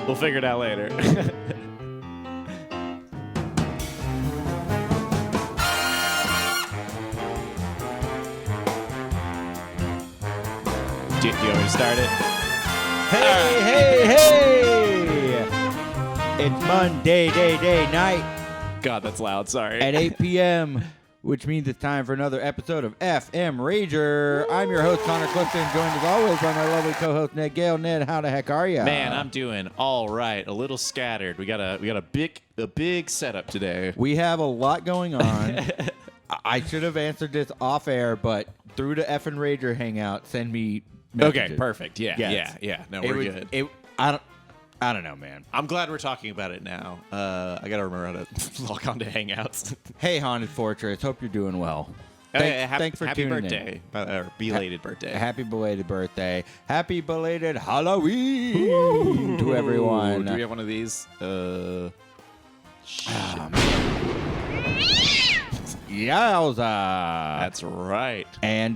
We'll figure it out later. Do you want me to start it? Hey! It's Monday, night God, that's loud. Sorry. at 8 p.m., which means it's time for another episode of FM Rager. I'm your host, Connor Clifton, joined as always by my lovely co-host, Ned Gale. Ned, how the heck are you? Man, I'm doing all right. A little scattered. We got a big setup today. We have a lot going on. I should have answered this off air, but through the Effin Rager hangout, send me messages. Okay, perfect. Yeah, Yes. yeah. No, we're good. I don't know, man. I'm glad we're talking about it now. I gotta remember how to log on to Hangouts. Hey, Haunted Fortress. Hope you're doing well. Thanks for happy tuning birthday, or belated birthday. Happy belated birthday. Happy belated Halloween to everyone. Do we have one of these? Yowza. That's right. And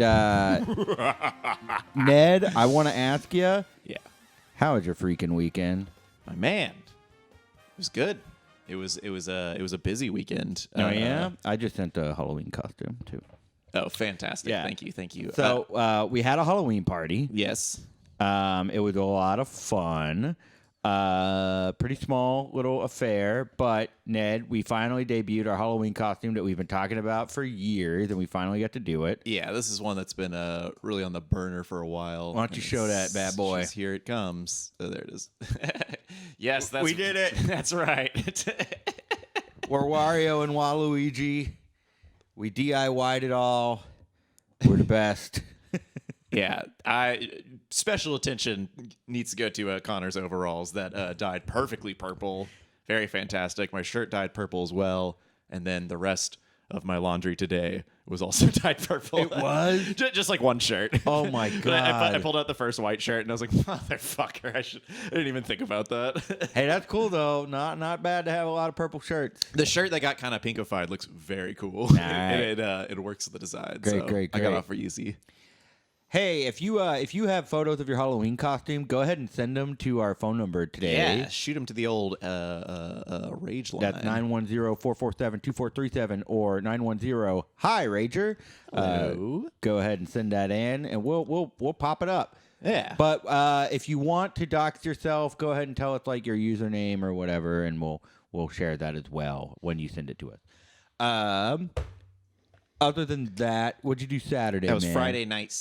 Ned, I want to ask you, Yeah, how was your freaking weekend? my man. It was good. It was a busy weekend. Yeah? I just sent a Halloween costume, too. Oh, fantastic. Yeah. Thank you. So we had a Halloween party. Yes. It was a lot of fun. Pretty small little affair, but Ned, we finally debuted our Halloween costume that we've been talking about for years, and we finally got to do it. Yeah, this is one that's been really on the burner for a while. Why don't you show that bad boy? Here it comes. Oh, there it is. Yes, We did it. That's right. We're Wario and Waluigi. We DIY'd it all. We're the best. Yeah, special attention needs to go to Connor's overalls that dyed perfectly purple. Very fantastic. My shirt dyed purple as well, and then the rest of my laundry today was also dyed purple. It was? just like one shirt. Oh my But God. I pulled out the first white shirt and I was like, motherfucker, I didn't even think about that. Hey, that's cool though. Not bad to have a lot of purple shirts. The shirt that got kind of pinkified looks very cool. Nice. It works with the design. Great. I got off for easy. Hey, if you have photos of your Halloween costume, go ahead and send them to our phone number today. Yeah, shoot them to the old rage line. That's 910-447-2437 or 910-HI Rager. Hello. Go ahead and send that in, and we'll pop it up. Yeah. But if you want to dox yourself, go ahead and tell us like your username or whatever, and we'll share that as well when you send it to us. Other than that, what'd you do Saturday? That was man? Friday night.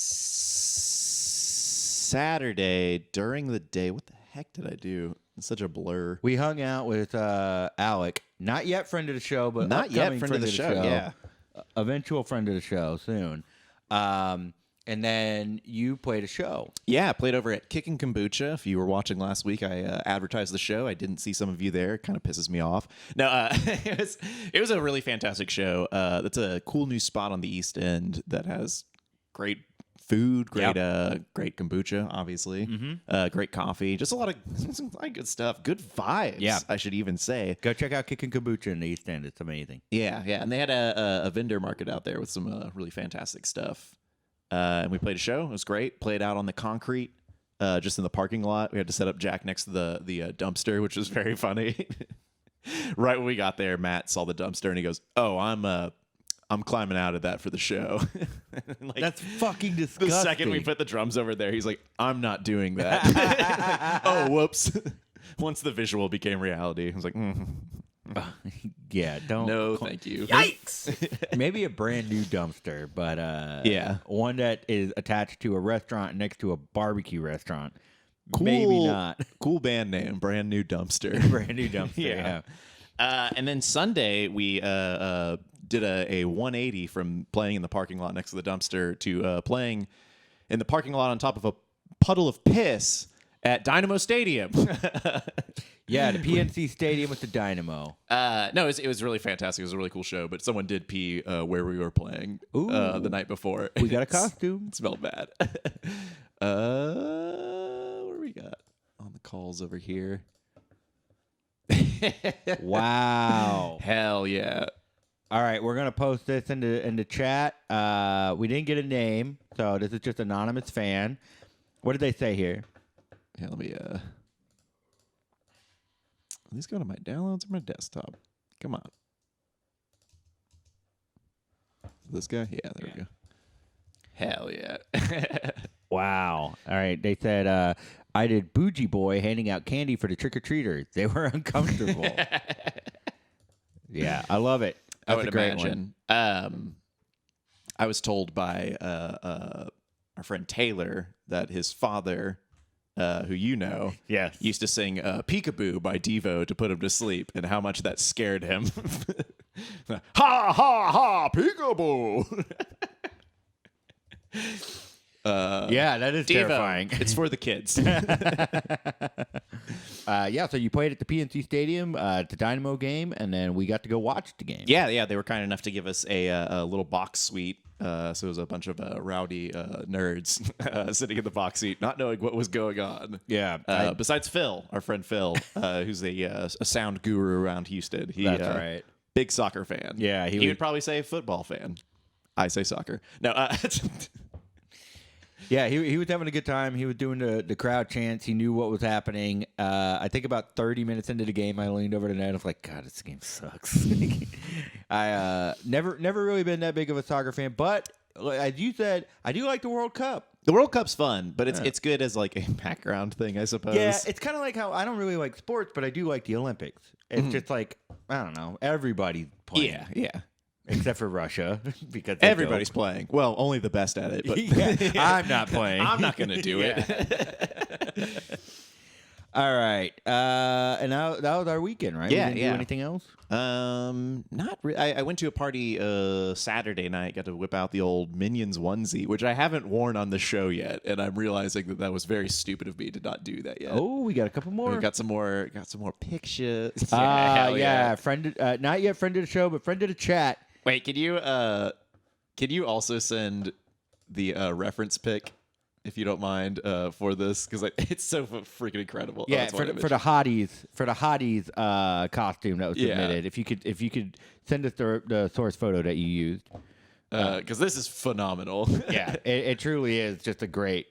Saturday during the day. What the heck did I do? It's such a blur. We hung out with Alec, not yet friend of the show, but Not yet upcoming friend of the show. Yeah. Eventual friend of the show soon. And then you played a show. Yeah, I played over at Kickin' Kombucha. If you were watching last week, I advertised the show. I didn't see some of you there. It kind of pisses me off. No, it was a really fantastic show. That's a cool new spot on the East End that has great food, great kombucha, obviously, great coffee, just a lot of good stuff, good vibes. Yeah. I should even say. Go check out Kickin' Kombucha in the East End. It's amazing. Yeah, and they had a vendor market out there with some really fantastic stuff. And we played a show. It was great. Played out on the concrete, just in the parking lot. We had to set up Jack next to the dumpster, which was very funny. Right when we got there, Matt saw the dumpster and he goes, "Oh, I'm climbing out of that for the show." Like, That's fucking disgusting. the second we put the drums over there, he's like, "I'm not doing that." Oh, whoops. Once the visual became reality, I was like, Yeah, don't. no, thank you. Yikes! Maybe a brand new dumpster, but Yeah. one that is attached to a restaurant next to a barbecue restaurant. Cool, Maybe not. Cool band name, Brand New Dumpster. Brand new dumpster. Yeah. Yeah. And then Sunday, we did a 180 from playing in the parking lot next to the dumpster to playing in the parking lot on top of a puddle of piss at Dynamo Stadium. Yeah, the PNC Stadium with the Dynamo. No, it was really fantastic. It was a really cool show, but someone did pee where we were playing the night before. We got a costume. It smelled bad. What do we got on the calls over here? Wow. Hell yeah. All right, we're gonna post this into chat. We didn't get a name, so this is just anonymous fan. What did they say here? Yeah, let me these go to my downloads or my desktop? Come on. This guy? Yeah, there we go. Hell yeah. Wow. All right. They said, I did Bougie Boy handing out candy for the trick-or-treaters. They were uncomfortable. Yeah, I love it. I That's would a great imagine. I was told by our friend Taylor that his father, who you know, Yes. used to sing Peekaboo by Devo to put him to sleep, and how much that scared him. Ha ha ha, Peekaboo. Yeah, that is Devo, terrifying. it's for the kids. Yeah, so you played at the PNC Stadium, the Dynamo game, and then we got to go watch the game. Yeah, they were kind enough to give us a little box suite. So it was a bunch of rowdy nerds sitting in the box seat, not knowing what was going on. Yeah. Besides Phil, our friend Phil, who's a sound guru around Houston. That's right. Big soccer fan. Yeah, he would probably say football fan. I say soccer. No. Yeah, he was having a good time. He was doing the crowd chants. He knew what was happening. I think about 30 minutes into the game, I leaned over to Ned. I was like, God, this game sucks. I never really been that big of a soccer fan, but as you said, I do like the World Cup. The World Cup's fun, but it's good as like a background thing, I suppose. Yeah, it's kind of like how I don't really like sports, but I do like the Olympics. It's just like, I don't know, everybody's playing. Yeah. Except for Russia, because Everybody's playing. Well, only the best at it. But I'm not playing. I'm not going to do it. All right, and that was our weekend, right? Yeah, we didn't do anything else? Not really. I went to a party Saturday night. Got to whip out the old Minions onesie, which I haven't worn on the show yet, and I'm realizing that was very stupid of me to not do that yet. Oh, we got a couple more. We got some more pictures. Yeah. Friend, not yet friend of the show, but friend of the chat. Wait, can you also send the reference pic, if you don't mind, for this, because it's so freaking incredible. Yeah, for the hotties costume that was submitted. If you could send us the source photo that you used, because this is phenomenal. Yeah, it truly is just a great.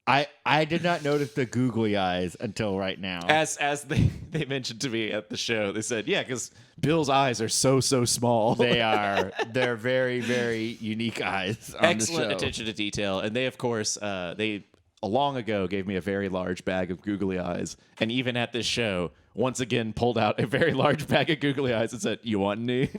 I did not notice the googly eyes until right now. As they mentioned to me at the show, they said, yeah, because Bill's eyes are so small. They're very, very unique eyes on Excellent the show. attention to detail. And they, of course, long ago gave me a very large bag of googly eyes. And even at this show, once again pulled out a very large bag of googly eyes and said, you want any?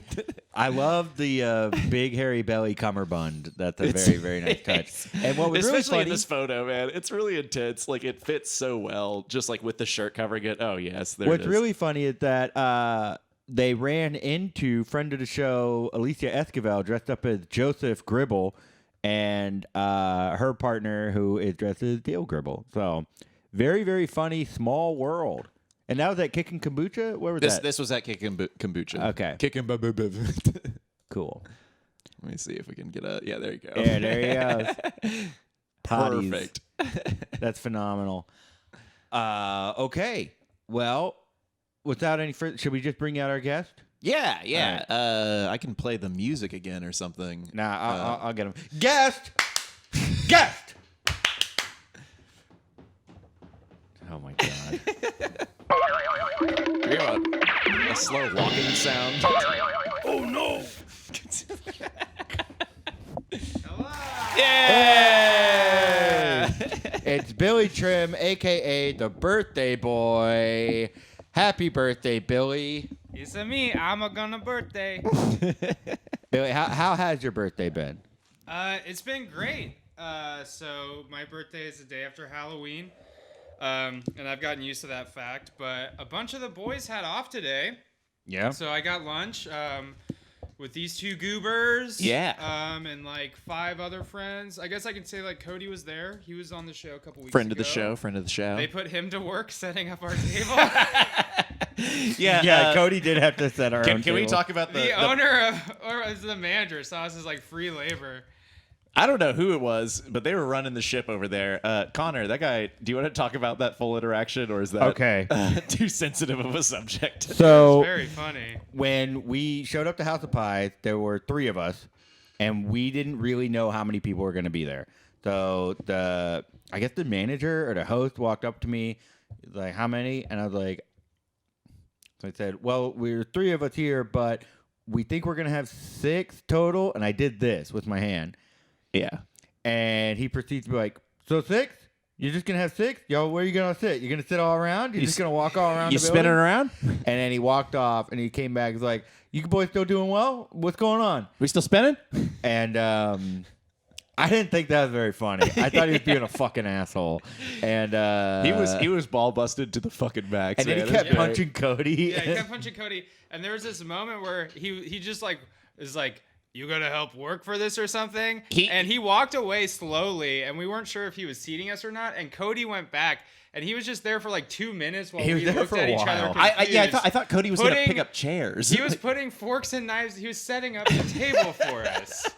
I love the big hairy belly cummerbund. That's a very, very nice touch. And what was especially really funny in this photo, man, it's really intense. Like, it fits so well, just like with the shirt covering it. Oh, yes, there What's it is. really funny is that they ran into friend of the show, Alicia Esquivel, dressed up as Joseph Gribble, and her partner, who is dressed as Dale Gribble. So, very, very funny, small world. And that was at Kickin' Kombucha? Where was that? This was at Kickin' Kombucha. Okay. Kickin' Cool. Let me see if we can get a... Yeah, there you go. Yeah, there he goes. Potties. Perfect. That's phenomenal. Okay. Well, without any further... Should we just bring out our guest? Yeah. Right. I can play the music again or something. Nah, I'll get him. Guest! Guest! Oh, my God. We have a slow walking sound. Oh, no! Yeah! It's Billy Trim, a.k.a. the birthday boy. Happy birthday, Billy. It's a me. I'm gonna birthday. Billy, how has your birthday been? It's been great. So my birthday is the day after Halloween, and I've gotten used to that fact. But a bunch of the boys had off today. Yeah. So I got lunch with these two goobers. Yeah. And like 5 other friends. I guess I can say like Cody was there. He was on the show a couple weeks Friend ago. of the show. They put him to work setting up our table. Yeah, Cody did have to set our own Can we table. talk about the owner of, or is the manager, saw us as like free labor. I don't know who it was, but they were running the ship over there. Connor, that guy, do you want to talk about that full interaction, or is that Okay. Too sensitive of a subject? So It's very funny. when we showed up to House of Pies, there were 3 of us, and we didn't really know how many people were going to be there. So I guess the manager or the host walked up to me, He's like, how many? And I was like, so I said, well, we're 3 of us here, but we think we're going to have 6 total. And I did this with my hand. Yeah. And he proceeds to be like, so 6? You're just going to have 6? Yo, where are you going to sit? You're going to sit all around? You're just going to walk all around You the building? spinning around? And then he walked off, and he came back. He's like, you boys still doing well? What's going on? We still spinning? And I didn't think that was very funny. I thought he was being a fucking asshole. And He was ball busted to the fucking max. and then man. he That's kept great. punching Cody. Yeah, he kept punching Cody, and there was this moment where he just like is like, "You gonna help work for this or something?" And he walked away slowly, and we weren't sure if he was seating us or not. And Cody went back, and he was just there for like 2 minutes while He was we there looked for at a each while. other. I thought Cody was going to pick up chairs. He was putting forks and knives. He was setting up the table for us.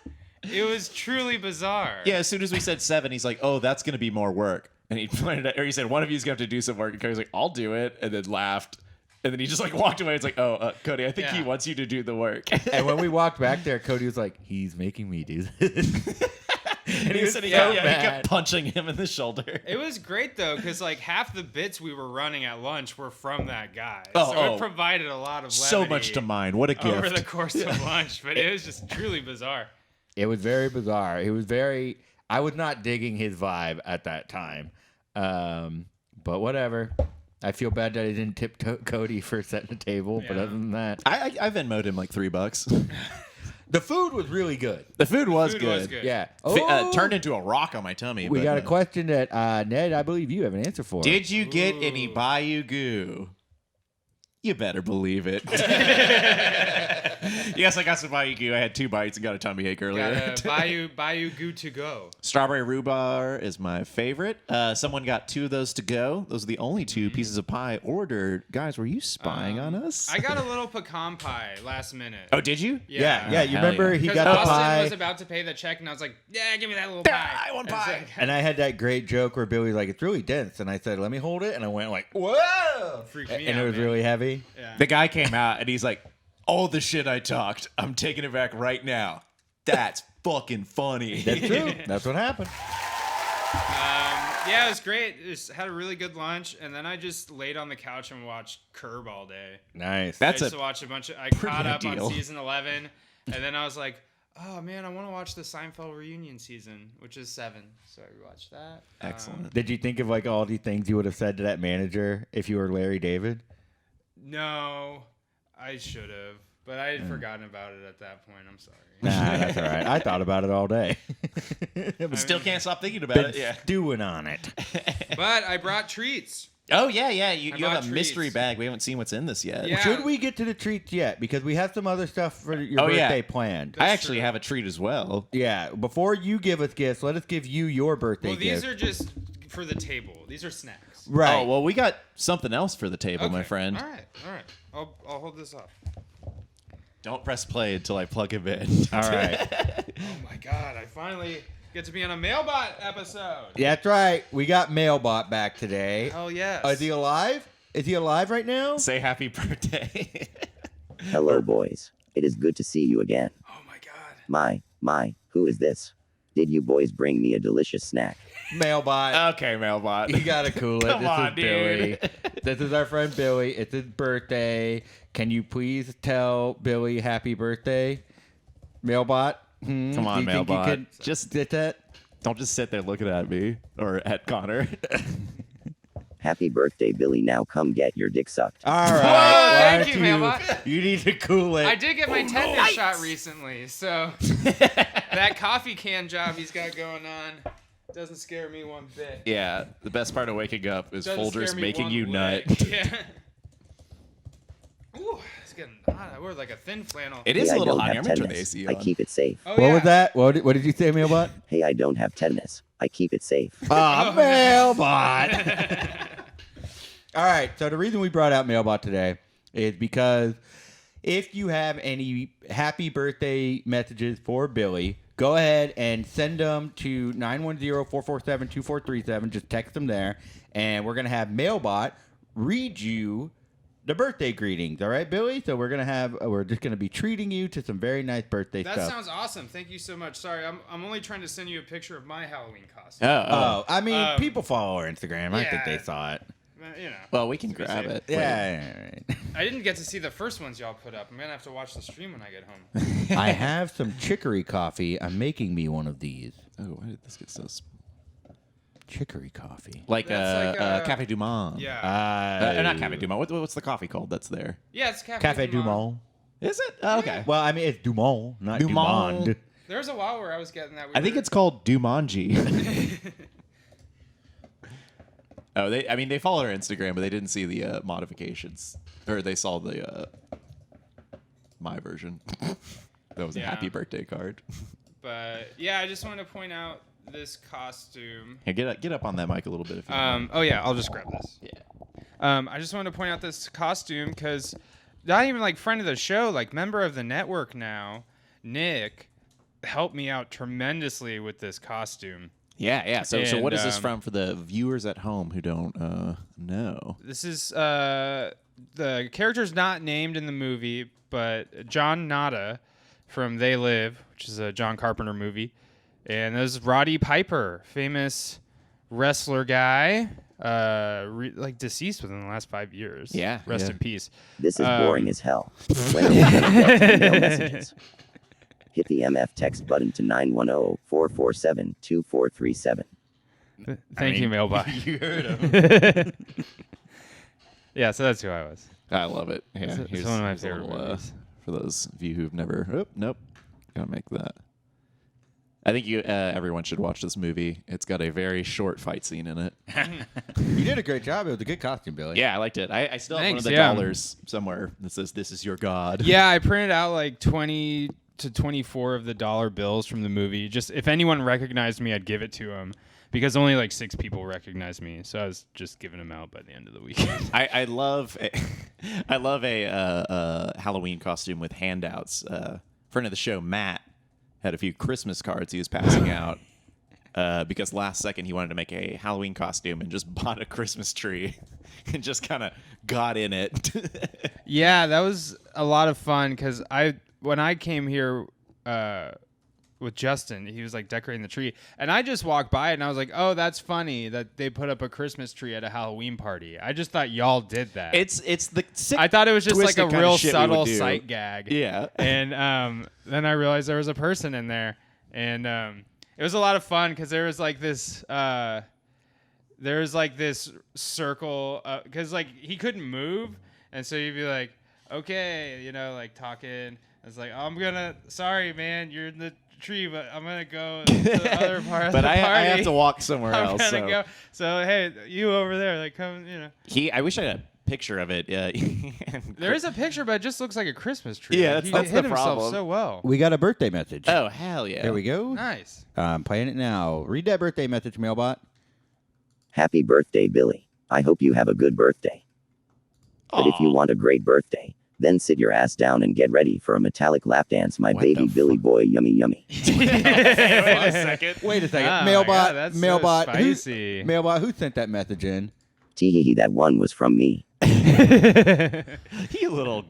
It was truly bizarre. Yeah, as soon as we said 7, he's like, "Oh, that's going to be more work." And he pointed at, or he said, "One of you's going to have to do some work." And Cody's like, "I'll do it," and then laughed. And then he just like walked away. It's like, "Oh, Cody, I think he Yeah. wants you to do the work." And when we walked back there, Cody was like, he's making me do this. And he said he so kept mad. punching him in the shoulder. It was great though, because like half the bits we were running at lunch were from that guy. Oh, so oh. it provided a lot of So levity much to mine. What a gift. over the course of lunch, but it was just truly bizarre. It was very bizarre. It was very. I was not digging his vibe at that time. But whatever. I feel bad that I didn't tip Cody for setting the table. But Yeah. other than that, I Venmo'd him like $3. the food was really good. The food was Food good. was good. Yeah. Turned into a rock on my tummy. We but, got a question that Ned, I believe you have an answer for. Did you get any Ooh. Bayou Goo? You better believe it. Yes, I got some Bayou Goo. I had 2 bites and got a tummy ache earlier. Got a Bayou Goo to go. Strawberry rhubarb is my favorite. Someone got 2 of those to go. Those are the only 2 pieces of pie ordered. Guys, were you spying on us? I got a little pecan pie last minute. Oh, did you? Yeah. You hell remember yeah. he Because got the Austin pie. was about to pay the check, and I was like, "Yeah, give me that little pie." I want And it's pie. like, And I had that great joke where Billy's like, it's really dense. And I said, let me hold it. And I went like, whoa. Freaked me And out, it was man. really heavy. Yeah. The guy came out and he's like, "All the shit I talked, I'm taking it back right now. That's fucking funny." That's true. That's what happened. Yeah, it was great. Just had a really good lunch, and then I just laid on the couch and watched Curb all day. Nice. I That's used a to watch a bunch of. I pretty caught up ideal. on season 11, and then I was like, "Oh man, I want to watch the Seinfeld reunion season, which is 7." So I watched that. excellent. Did you think of like all the things you would have said to that manager if you were Larry David? No, I should have, but I had forgotten about it at that point. I'm sorry. Nah, that's all right. I thought about it all day. Still can't stop thinking about Been it. Yeah. stewing on it. But I brought treats. Oh yeah, yeah. You bought have a mystery treats. bag. We haven't seen what's in this yet. Yeah. Should we get to the treats yet? Because we have some other stuff for your Oh, yeah. birthday planned. I That's actually true. have a treat as well. Yeah. Before you give us gifts, let us give you your birthday Well, these gift. are just for the table. These are snacks. Right. Oh well, we got something else for the table, my Okay. friend. All right. I'll hold this up. Don't press play until I plug him in. All right. Oh my god, I finally get to be on a Mailbot episode. That's right. We got Mailbot back today. Hell yes. Is he alive? Is he alive right now? Say happy birthday. Hello, boys. It is good to see you again. Oh my god. My, who is this? Did you boys bring me a delicious snack? Mailbot. Okay, Mailbot. You gotta cool it. Come This on, is Billy. dude. This is our friend Billy. It's his birthday. Can you please tell Billy happy birthday? Mailbot? Come on, Do you think you Mailbot. could Just get that? don't just sit there looking at me or at Connor. Happy birthday, Billy. Now come get your dick sucked. All right. Whoa, Why thank don't you, Mailbot. You need to cool it. I did get my tetanus shot recently, so that coffee can job he's got going on doesn't scare me one bit. Yeah, the best part of waking up is Doesn't Folgers scare me making one you lick. nut. Yeah. Ooh, it's getting hot. I wear like a thin flannel. It Hey, is a I little don't hot. have I'm gonna turn the tetanus. AC I on. keep it safe. Oh, What yeah. was that? What did you say, Mailbot? Hey, I don't have tetanus. I keep it safe. Ah, Mailbot. All right. So the reason we brought out Mailbot today is because if you have any happy birthday messages for Billy, go ahead and send them to 910-447-2437. Just text them there, and we're gonna have Mailbot read you the birthday greetings. All right, Billy. So we're just gonna be treating you to some very nice birthday That stuff. sounds awesome. Thank you so much. Sorry, I'm only trying to send you a picture of my Halloween costume. Oh, I mean, people follow our Instagram. I think yeah. they saw it. you know. Well, we can to be grab safe. it. Yeah. I didn't get to see the first ones y'all put up. I'm gonna have to watch the stream when I get home. I have some chicory coffee. I'm making me one of these. Oh, why did this get so... Chicory coffee. Like That's like, Cafe Du Monde. Yeah. Not Cafe Du Monde. What's the coffee called that's there? Yeah, it's Cafe Du Monde. Is it? Oh, okay. Well, I mean, it's Du Monde, not Du Du Monde. Monde. There was a while where I was getting that. I think it's called Dumanji. Oh, they follow our Instagram, but they didn't see the modifications, or they saw the my version. That was a happy birthday card. But yeah, I just wanted to point out this costume. Here, get up on that mic a little bit. If you want. Oh yeah, I'll just grab this. Yeah. I just wanted to point out this costume because not even like friend of the show, like member of the network now, Nick, helped me out tremendously with this costume. Yeah. So what is this And, from for the viewers at home who don't know? This is the character's not named in the movie, but John Nada from They Live, which is a John Carpenter movie, and there's Roddy Piper, famous wrestler guy, like deceased within the last 5 years. Yeah, Rest yeah. in peace. This is boring as hell. When are we gonna get email messages? Hit the MF text button to 910-447-2437. Thank you, Mailbot. You heard him. Yeah, so that's who I was. I love it. Yeah, It's here's- one of my here's a favorite little, movies. for those of you who've never. Oh, nope. Gotta make that. I think everyone should watch this movie. It's got a very short fight scene in it. You did a great job. It was a good costume, Billy. Yeah, I liked it. I still have one of Thanks, the yeah. dollars somewhere that says "This is your god." Yeah, I printed out like 20 to 24 of the dollar bills from the movie. Just if anyone recognized me, I'd give it to them because only like 6 people recognized me. So I was just giving them out by the end of the weekend. I love a Halloween costume with handouts. Friend of the show, Matt, had a few Christmas cards he was passing out because last second he wanted to make a Halloween costume and just bought a Christmas tree and just kind of got in it. Yeah, that was a lot of fun because when I came here with Justin, he was like decorating the tree, and I just walked by it and I was like, "Oh, that's funny that they put up a Christmas tree at a Halloween party." I just thought y'all did that. it's the sick, I thought it was just like a twisted kinda real shit we would subtle do. sight gag. Yeah. And then I realized there was a person in there, and it was a lot of fun because there was like this circle because like he couldn't move, and so you'd be like, okay, like talking. It's like, sorry man, you're in the tree, but I'm gonna go to the other part of But the I party. have to walk somewhere I'm else. gonna So. go. So hey, you over there, like come, I wish I had a picture of it. There is a picture, but it just looks like a Christmas tree. Yeah, Like, that's he the hit himself problem. so well. We got a birthday message. Oh hell yeah! There we go. Nice. I'm playing it now. Read that birthday message, Mailbot. Happy birthday, Billy. I hope you have a good birthday. But if you want a great birthday, then sit your ass down and get ready for a metallic lap dance, my What baby the Billy boy, yummy yummy. Wait a second. Wait a second. Oh my Mailbot. God, that's so Mailbot. spicy. Mailbot. Who sent that message in? Teehee, that one was from me. You little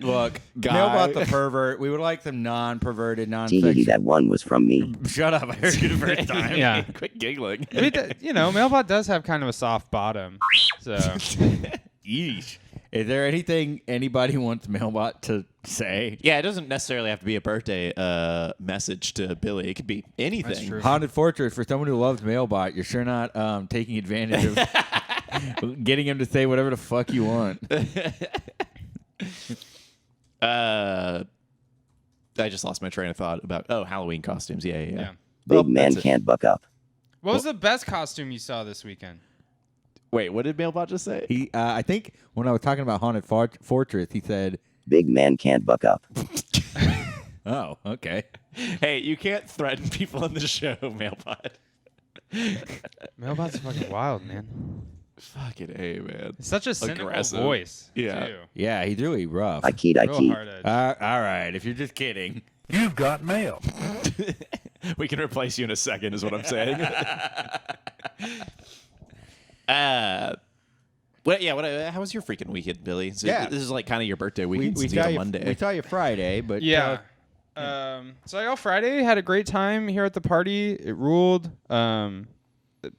Look, guy. Mailbot the pervert. We would like some non-perverted, Teehee, non-sexual. that one was from me. Shut up! I heard you the first time. Yeah. Quit giggling. Mailbot does have kind of a soft bottom. So Yeesh. Is there anything anybody wants Mailbot to say? Yeah, it doesn't necessarily have to be a birthday message to Billy. It could be anything. That's true. Haunted Fortress, for someone who loves Mailbot, you're sure not taking advantage of getting him to say whatever the fuck you want. I just lost my train of thought about Halloween costumes. Yeah. Yeah. Big man that's it. can't buck up. what was the best costume you saw this weekend? Wait, what did Mailbot just say? He, I think, when I was talking about Haunted Fortress, he said, Big man can't buck up. "Oh, okay." Hey, you can't threaten people on the show, Mailbot. Mailbot's fucking wild, man. Fucking A, man. It's such a cynical Aggressive. voice. Yeah. Too. Yeah, he's really rough. I keyed. Real hard edge. All right, if you're just kidding. You've got mail. We can replace you in a second, is what I'm saying. How was your freaking weekend, Billy? So Yeah. This is like kind of your birthday We weekend since saw on you Monday. We saw you Friday, but Yeah. So y'all Friday had a great time here at the party. It ruled.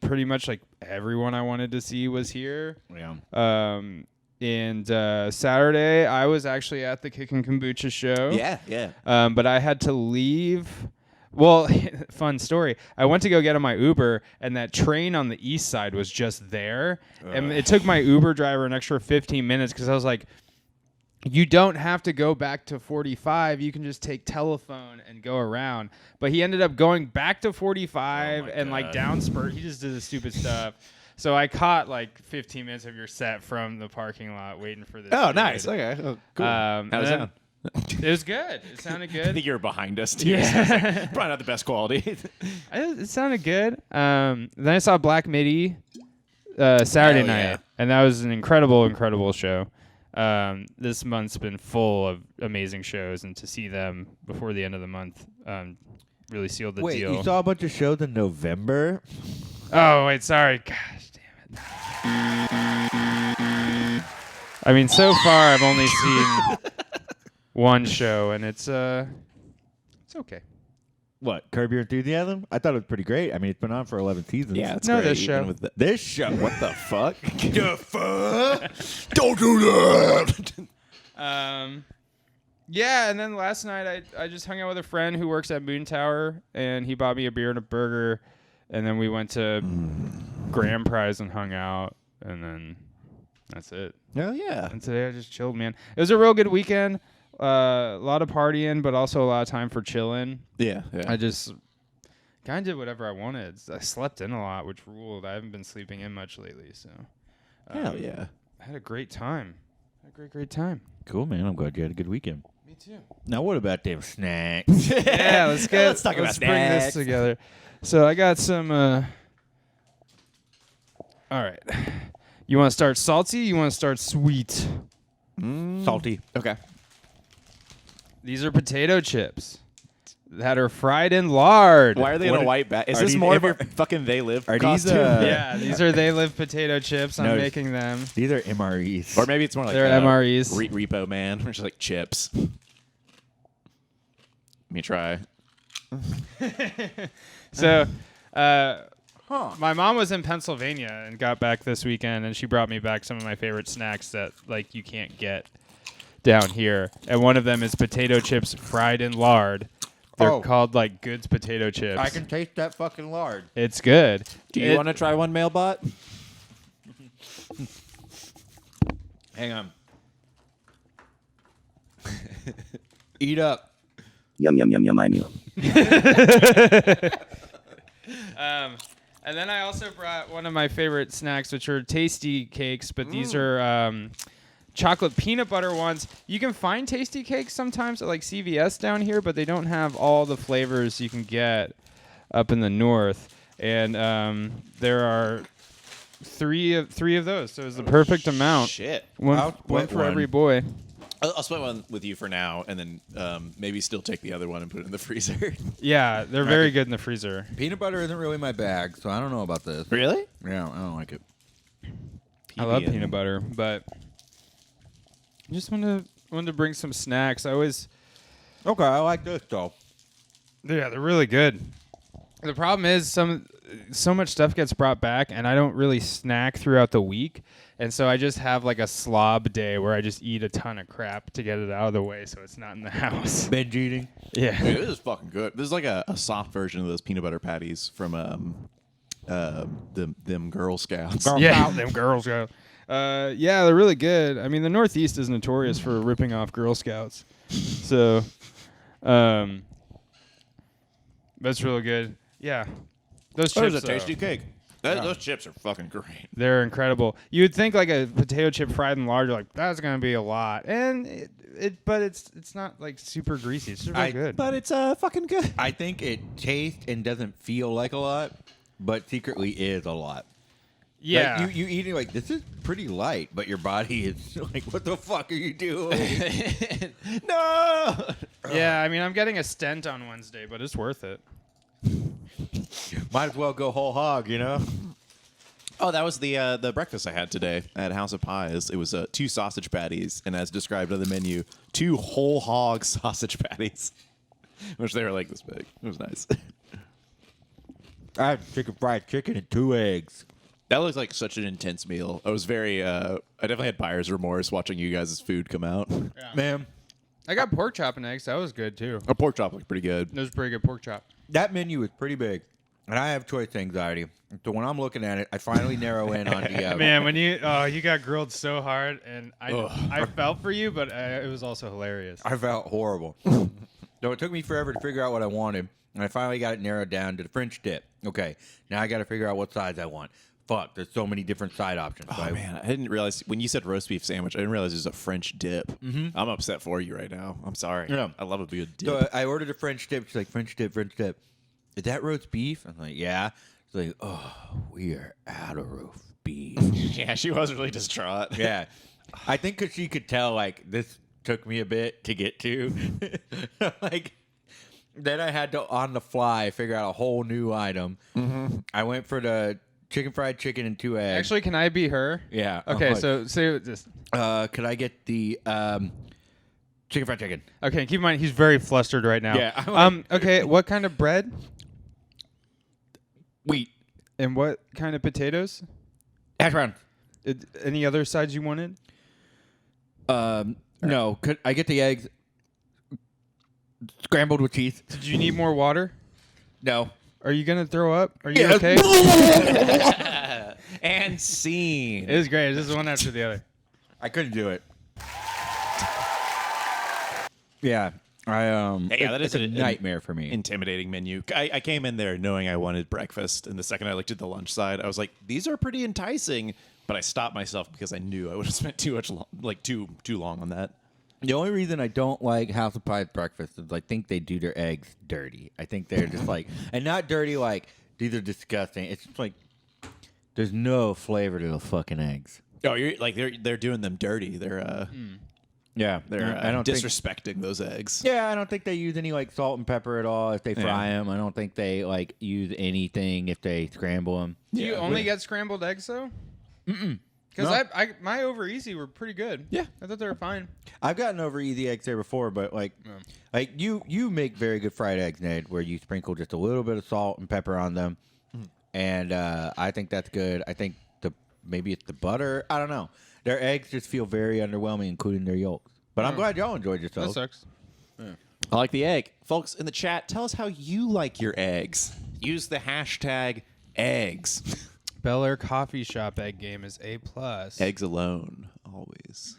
pretty much like everyone I wanted to see was here. Yeah. And Saturday, I was actually at the Kickin' Kombucha show. Yeah. But I had to leave. Well, fun story. I went to go get on my Uber, and that train on the east side was just there. And it took my Uber driver an extra 15 minutes because I was like, you don't have to go back to 45. You can just take telephone and go around. But he ended up going back to 45 and like down spurt. He just did the stupid stuff. So I caught like 15 minutes of your set from the parking lot waiting for this. Oh, nice. Okay. Oh, cool. How does it sound? It was good. It sounded good. I think you're behind us, too. Yeah. So it's like, probably not the best quality. It sounded good. Then I saw Black Midi Saturday night, yeah. and that was an incredible show. This month's been full of amazing shows, and to see them before the end of the month really sealed the Wait, deal. you saw a bunch of shows in November? Oh, wait, sorry. Gosh, damn it. I mean, so far I've only seen one show, and it's okay. What, Curb Your Enthusiasm? I thought it was pretty great. I mean, it's been on for 11 seasons. Yeah, it's No, great. this show. Even with This show. what the fuck? the fuck? Don't do that! Yeah, and then last night I just hung out with a friend who works at Moon Tower, and he bought me a beer and a burger, and then we went to Grand Prize and hung out, and then that's it. Oh, yeah. And today I just chilled, man. It was a real good weekend. A lot of partying, but also a lot of time for chilling. Yeah. I just kind of did whatever I wanted. I slept in a lot, which ruled. I haven't been sleeping in much lately, so. Hell yeah. I had a great time. Great time. Cool, man. I'm glad you had a good weekend. Me too. Now, what about them snacks? Yeah, let's talk about let's bring this snacks. together. So I got some. All right. You want to start salty? You want to start sweet? Salty. Okay. These are potato chips that are fried in lard. Why are they in a white bag? Is are this these more of ever- your fucking They Live are these, costume? Yeah, these are They Live potato chips. I'm No, making them. These are MREs. Or maybe it's more like They're MREs. Repo Man, which is like chips. Let me try. So, my mom was in Pennsylvania and got back this weekend, and she brought me back some of my favorite snacks that like you can't get down here. And one of them is potato chips fried in lard. They're called like Goods potato chips. I can taste that fucking lard. It's good. Do you want to try one, Mailbot? Hang on. Eat up. Yum yum yum yum I'm you. And then I also brought one of my favorite snacks, which are tasty cakes, but these are chocolate peanut butter ones. You can find tasty cakes sometimes at like CVS down here, but they don't have all the flavors you can get up in the north. And there are three of those, so it's the perfect amount. Shit. One I'll one split for one. every boy. I'll split one with you for now, and then maybe still take the other one and put it in the freezer. Yeah, they're very good in the freezer. Peanut butter isn't really my bag, so I don't know about this. Really? Yeah, I don't like it. I love peanut butter, but I just wanted to bring some snacks. I always, Okay, I like this though. yeah, they're really good. The problem is so much stuff gets brought back, and I don't really snack throughout the week, and so I just have like a slob day where I just eat a ton of crap to get it out of the way, so it's not in the house. Binge eating. Yeah. Dude, this is fucking good. This is like a soft version of those peanut butter patties from them Girl Scouts. Yeah, them Girl Scouts. Yeah, they're really good. I mean, the Northeast is notorious for ripping off Girl Scouts, so that's really good. Yeah, those That chips. was a tasty though, cake. Those chips are fucking great. they're incredible. You would think like a potato chip fried and large, like that's gonna be a lot, and but it's not like super greasy. It's just really good. But it's fucking good. I think it tastes and doesn't feel like a lot, but secretly is a lot. Yeah, Like, you eating like this is pretty light, but your body is like, what the fuck are you doing? No. yeah. I mean, I'm getting a stent on Wednesday, but it's worth it. Might as well go whole hog, you know? Oh, that was the breakfast I had today at House of Pies. It was 2 sausage patties, and as described on the menu, 2 whole hog sausage patties, which they were like this big. It was nice. I had fried chicken and 2 eggs. That looks like such an intense meal. I was very, I definitely had buyer's remorse watching you guys' food come out. Yeah. Man, I got pork chop and eggs. That was good too. A pork chop looked pretty good. It was pretty good pork chop. that menu is pretty big. And I have choice anxiety. So when I'm looking at it, I finally narrow in on the... Man, when you got grilled so hard, and I felt for you, but it was also hilarious. I felt horrible. So it took me forever to figure out what I wanted. And I finally got it narrowed down to the French dip. Okay, now I got to figure out what sides I want. Fuck, there's so many different side options. Oh, man, I didn't realize when you said roast beef sandwich, I didn't realize it was a French dip. Mm-hmm. I'm upset for you right now. I'm sorry. Yeah. I love a good dip. So I ordered a French dip. She's like, French dip, French dip. Is that roast beef? I'm like, yeah. She's like, oh, we are out of roast beef. Yeah, she was really distraught. Yeah. I think because she could tell, like, this took me a bit to get to. Like, then I had to, on the fly, figure out a whole new item. Mm-hmm. I went for the fried chicken and 2 eggs. Actually, can I be her? Yeah. Okay, so say this. Could I get the chicken fried chicken? Okay, keep in mind he's very flustered right now. Yeah. Okay, what kind of bread? Wheat. And what kind of potatoes? Hash brown. Any other sides you wanted? No. Could I get the eggs scrambled with cheese? Did you need more water? No. Are you gonna throw up? Are you Yeah. okay? And scene. It was great. This is one after the other. I couldn't do it. Yeah. That is it's a nightmare for me. Intimidating menu. I came in there knowing I wanted breakfast, and the second I looked at the lunch side, I was like, these are pretty enticing, but I stopped myself because I knew I would have spent too long on that. The only reason I don't like House of Pies breakfast is I think they do their eggs dirty. I think they're just like, and not dirty like these are disgusting. It's just like there's no flavor to the fucking eggs. Oh, you're like they're doing them dirty. They're Yeah, I don't disrespecting those eggs. Yeah, I don't think they use any like salt and pepper at all if they fry them. I don't think they like use anything if they scramble them. Do you only get scrambled eggs though? Because No. my over easy were pretty good. Yeah. I thought they were fine. I've gotten over easy eggs there before, but like you make very good fried eggs, Ned, where you sprinkle just a little bit of salt and pepper on them, and I think that's good. I think maybe it's the butter. I don't know. Their eggs just feel very underwhelming, including their yolks. But I'm glad y'all enjoyed That yourselves. sucks. I like the egg. Folks in the chat, tell us how you like your eggs. Use the hashtag eggs. Bel Air Coffee Shop egg game is A+. Eggs alone, always.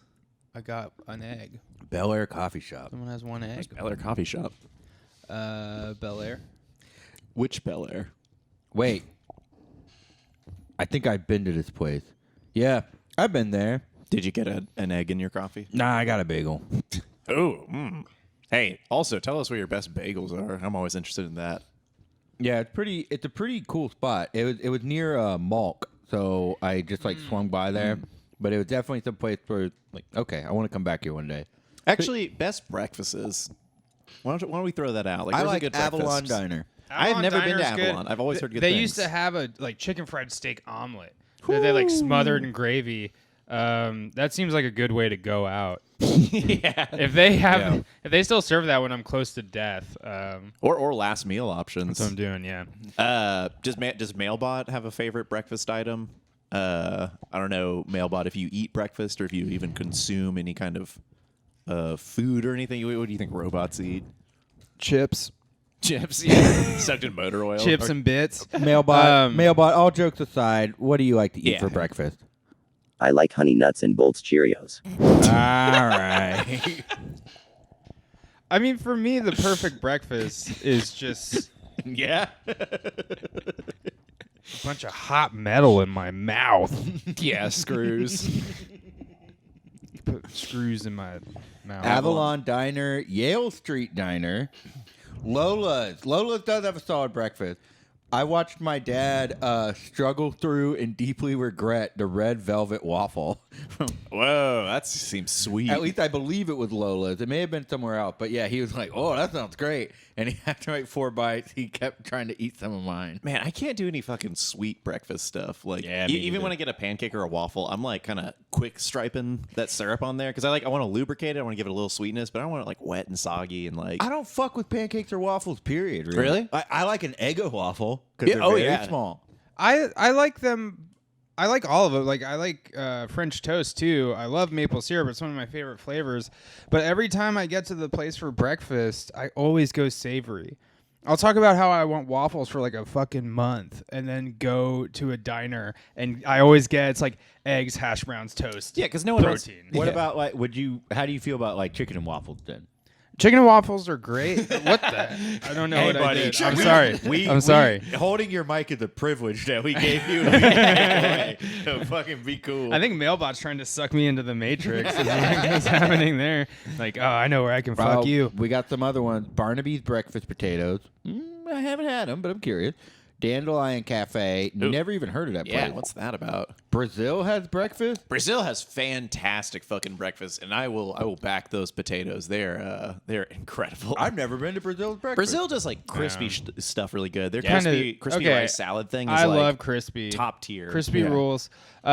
I got an egg. Bel Air Coffee Shop. Someone has one egg. Bel Air Coffee Shop. Bel Air. Which Bel Air? Wait. I think I've been to this place. Yeah, I've been there. Did you get an egg in your coffee? Nah, I got a bagel. Oh, Hey, also tell us where your best bagels are. I'm always interested in that. Yeah, it's a pretty cool spot. It was near Malk, so I just like swung by there. But it was definitely some place where like, okay, I want to come back here one day. Actually, best breakfasts. Why don't we throw that out? I where's a like good Avalon breakfast? Diner. I've never been to Diner's good. Avalon. I've always heard good They things. used to have a chicken fried steak omelet that they like smothered in gravy. That seems like a good way to go out. Yeah. If they have, if they still serve that when I'm close to death, Or last meal options. that's what I'm doing. Yeah. Does Mailbot have a favorite breakfast item? I don't know, Mailbot, if you eat breakfast or if you even consume any kind of food or anything. What do you think robots eat? Chips. Chips, yeah. Sucked in motor oil. Chips and bits. Mailbot, all jokes aside, what do you like to eat for breakfast? I like Honey Nuts and Bolts Cheerios. All right. I mean, for me, the perfect breakfast is just Yeah. a bunch of hot metal in my mouth. Yeah, screws. Put screws in my mouth. Avalon Diner, Yale Street Diner, Lola's. Lola's does have a solid breakfast. I watched my dad struggle through and deeply regret the red velvet waffle. Whoa, that seems sweet. At least I believe it was Lola's. It may have been somewhere else, but yeah, he was like, "Oh, that sounds great." And he after like 4 bites, he kept trying to eat some of mine. Man, I can't do any fucking sweet breakfast stuff. Like, Yeah, me even neither. when I get a pancake or a waffle, I'm like kind of quick striping that syrup on there because I want to lubricate it. I want to give it a little sweetness, but I don't want it like wet and soggy and like. I don't fuck with pancakes or waffles. Period. Really? I like an Eggo waffle. bowl because they're very small. I like them. I like all of it. Like I like French toast too. I love maple syrup. It's one of my favorite flavors. But every time I get to the place for breakfast, I always go savory. I'll talk about how I want waffles for like a fucking month and then go to a diner and I always get it's like eggs, hash browns, toast. Yeah, because no one protein. What about like how do you feel about like chicken and waffles then? Chicken and waffles are great. What the? I don't know what I did. I'm sorry. I'm sorry. Holding your mic is a privilege that we gave you. To fucking be cool. I think Mailbot's trying to suck me into the Matrix. What's happening there? Like, oh, I know where I can fuck you. We got some other ones. Barnaby's breakfast potatoes. I haven't had them, but I'm curious. Dandelion Cafe. Never even heard of that place. Yeah, what's that about? Brazil has breakfast? Brazil has fantastic fucking breakfast, and I will back those potatoes. They're incredible. I've never been to Brazil's breakfast. Brazil does like crispy stuff really good. Their Kinda- crispy okay. rice salad thing is I like love crispy. top tier. Crispy rules. You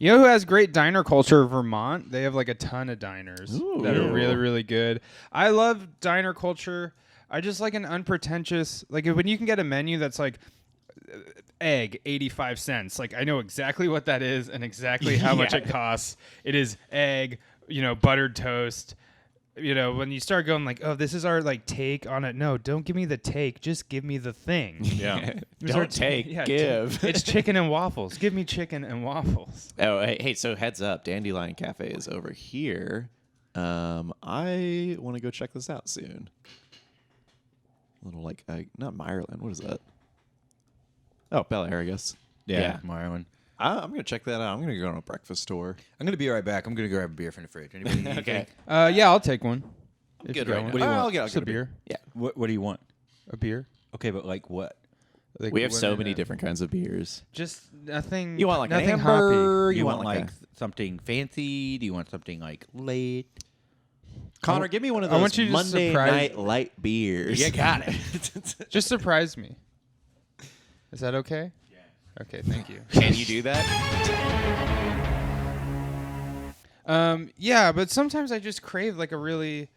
know who has great diner culture? Vermont. They have like a ton of diners that are really, really good. I love diner culture. I just like an unpretentious, like when you can get a menu that's like egg 85 cents. Like I know exactly what that is and exactly how much it costs. It is egg, buttered toast. When you start going like, oh, this is our like take on it. No, don't give me the take. Just give me the thing. Yeah. Don't take, give. It's chicken and waffles. Give me chicken and waffles. Oh, hey, so heads up. Dandelion Cafe is over here. I want to go check this out soon. A little like, not Meyerland. What is that? Oh, Bel Air, I guess. Yeah. Ireland. I'm going to check that out. I'm going to go on a breakfast tour. I'm going to be right back. I'm going to grab a beer from the fridge. Anybody need Okay. Yeah, I'll take one. If Good you got right one. now. What do you want? I'll get Just a beer. Yeah. What do you want? A beer. Okay, but like what? Like, We have what so in many it? different kinds of beers. Just nothing. You want like nothing an amber? hoppy. You want like something fancy? Do you want something like late? Connor, give me one of I those want you to Monday surprise- night light beers. You got it. Just surprise me. Is that okay? Yeah. Okay, thank you. Can you do that? Yeah, but sometimes I just crave like a really,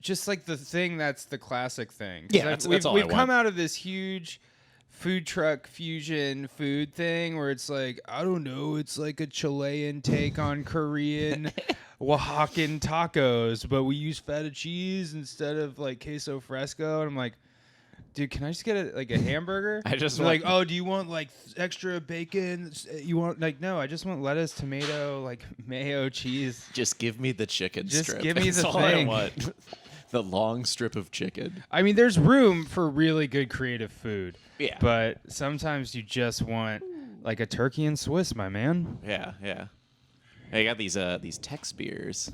just like the thing that's the classic thing. 'Cause Yeah, that's all I we've come want. out of this huge food truck fusion food thing where it's like, I don't know, it's like a Chilean take on Korean Oaxacan tacos, but we use feta cheese instead of like queso fresco. And I'm like, dude, can I just get a hamburger? I just They're want- like, oh, do you want like extra bacon? You want like, no, I just want lettuce, tomato, like mayo, cheese. Just give me the chicken Just strip. give me That's the all thing. I want. The long strip of chicken. I mean, there's room for really good creative food. Yeah. But sometimes you just want like a turkey and Swiss, my man. Yeah. Hey, I got these Tex beers.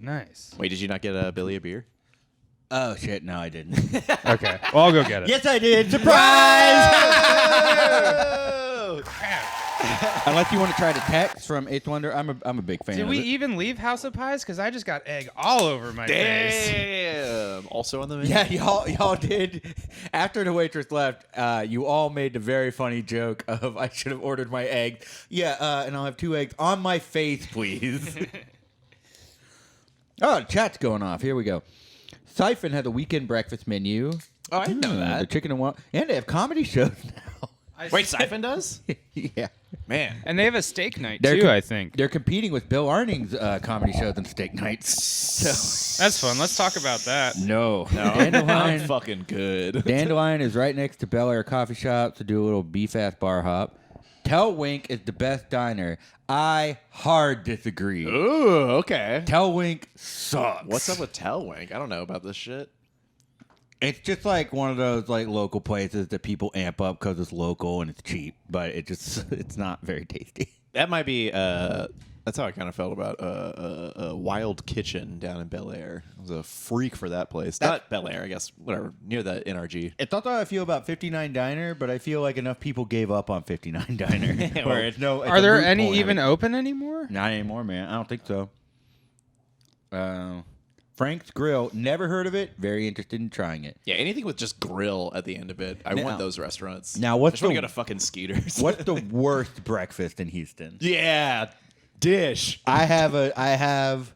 Nice. Wait, did you not get Billy a beer? Oh shit! No, I didn't. Okay. Well, I'll go get it. Yes, I did. Surprise! Unless you want to try the text from Eighth Wonder, I'm a big fan. Did of we it. even leave House of Pies? Because I just got egg all over my face. Damn. Also on the menu. Yeah, y'all did. After the waitress left, you all made the very funny joke of I should have ordered my egg. Yeah, and I'll have 2 eggs on my face, please. Oh, the chat's going off. Here we go. Siphon had a weekend breakfast menu. Oh, I didn't know that. The chicken and waffles. And they have comedy shows now. Wait, Siphon does? Yeah. Man. And they have a steak night They're too, I think. They're competing with Bill Arning's comedy shows and steak nights. So. That's fun. Let's talk about that. No. I'm Dandelion, fucking good. Dandelion is right next to Bel Air Coffee Shop to do a little beef-ass bar hop. Tell Wink is the best diner. I hard disagree. Ooh, okay. Tell Wink sucks. What's up with Telwink? I don't know about this shit. It's just like one of those like local places that people amp up because it's local and it's cheap, but it's not very tasty. That might be. That's how I kind of felt about Wild Kitchen down in Bel Air. I was a freak for that place. Not Bel Air, I guess. Whatever, near the NRG. It's not how I feel about 59 Diner, but I feel like enough people gave up on 59 Diner. Where it's no. It's Are a there moot any point. even open anymore? Not anymore, man. I don't think so. Frank's Grill, never heard of it. Very interested in trying it. Yeah, anything with just grill at the end of it. I Now- want those restaurants. now, I what's just want the- to go to fucking Skeeters. What's the worst breakfast in Houston? Yeah, dish. I have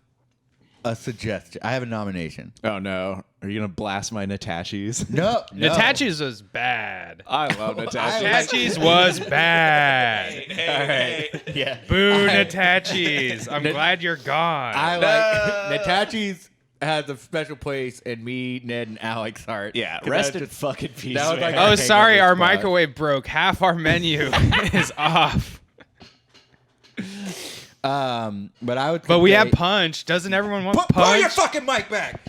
a suggestion. I have a nomination. Oh no, are you gonna blast my Natachis? No. Natachis was bad. I love Natachis. Natachis was bad. Hey. Yeah. Boo, Natachis. I'm glad you're gone. I like Natachis has a special place in me, Ned, and Alex's heart. Yeah, 'Cause rest that's in just- fucking peace. that was like man. Oh, Okay, sorry, good our spot. microwave broke. Half our menu is off. But I would. But we have convey- punch. Doesn't everyone want Pull your punch? fucking mic back.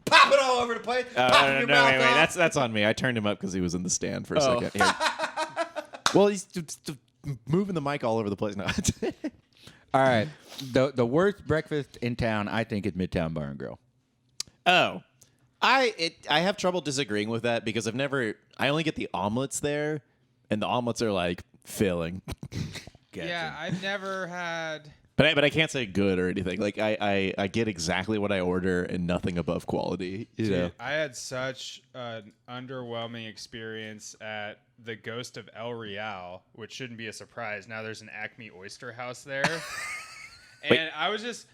Pop it all over the place. Pop your mouth wait. off. That's on me. I turned him up because he was in the stand for a second. Here. Well, he's moving the mic all over the place now. All right. The worst breakfast in town, I think, is Midtown Bar and Grill. Oh, I have trouble disagreeing with that because I only get the omelets there, and the omelets are like filling. Yeah, I've never had. But I can't say good or anything. Like I get exactly what I order and nothing above quality. You know? Dude, I had such an underwhelming experience at the Ghost of El Real, which shouldn't be a surprise. Now there's an Acme Oyster House there. And I was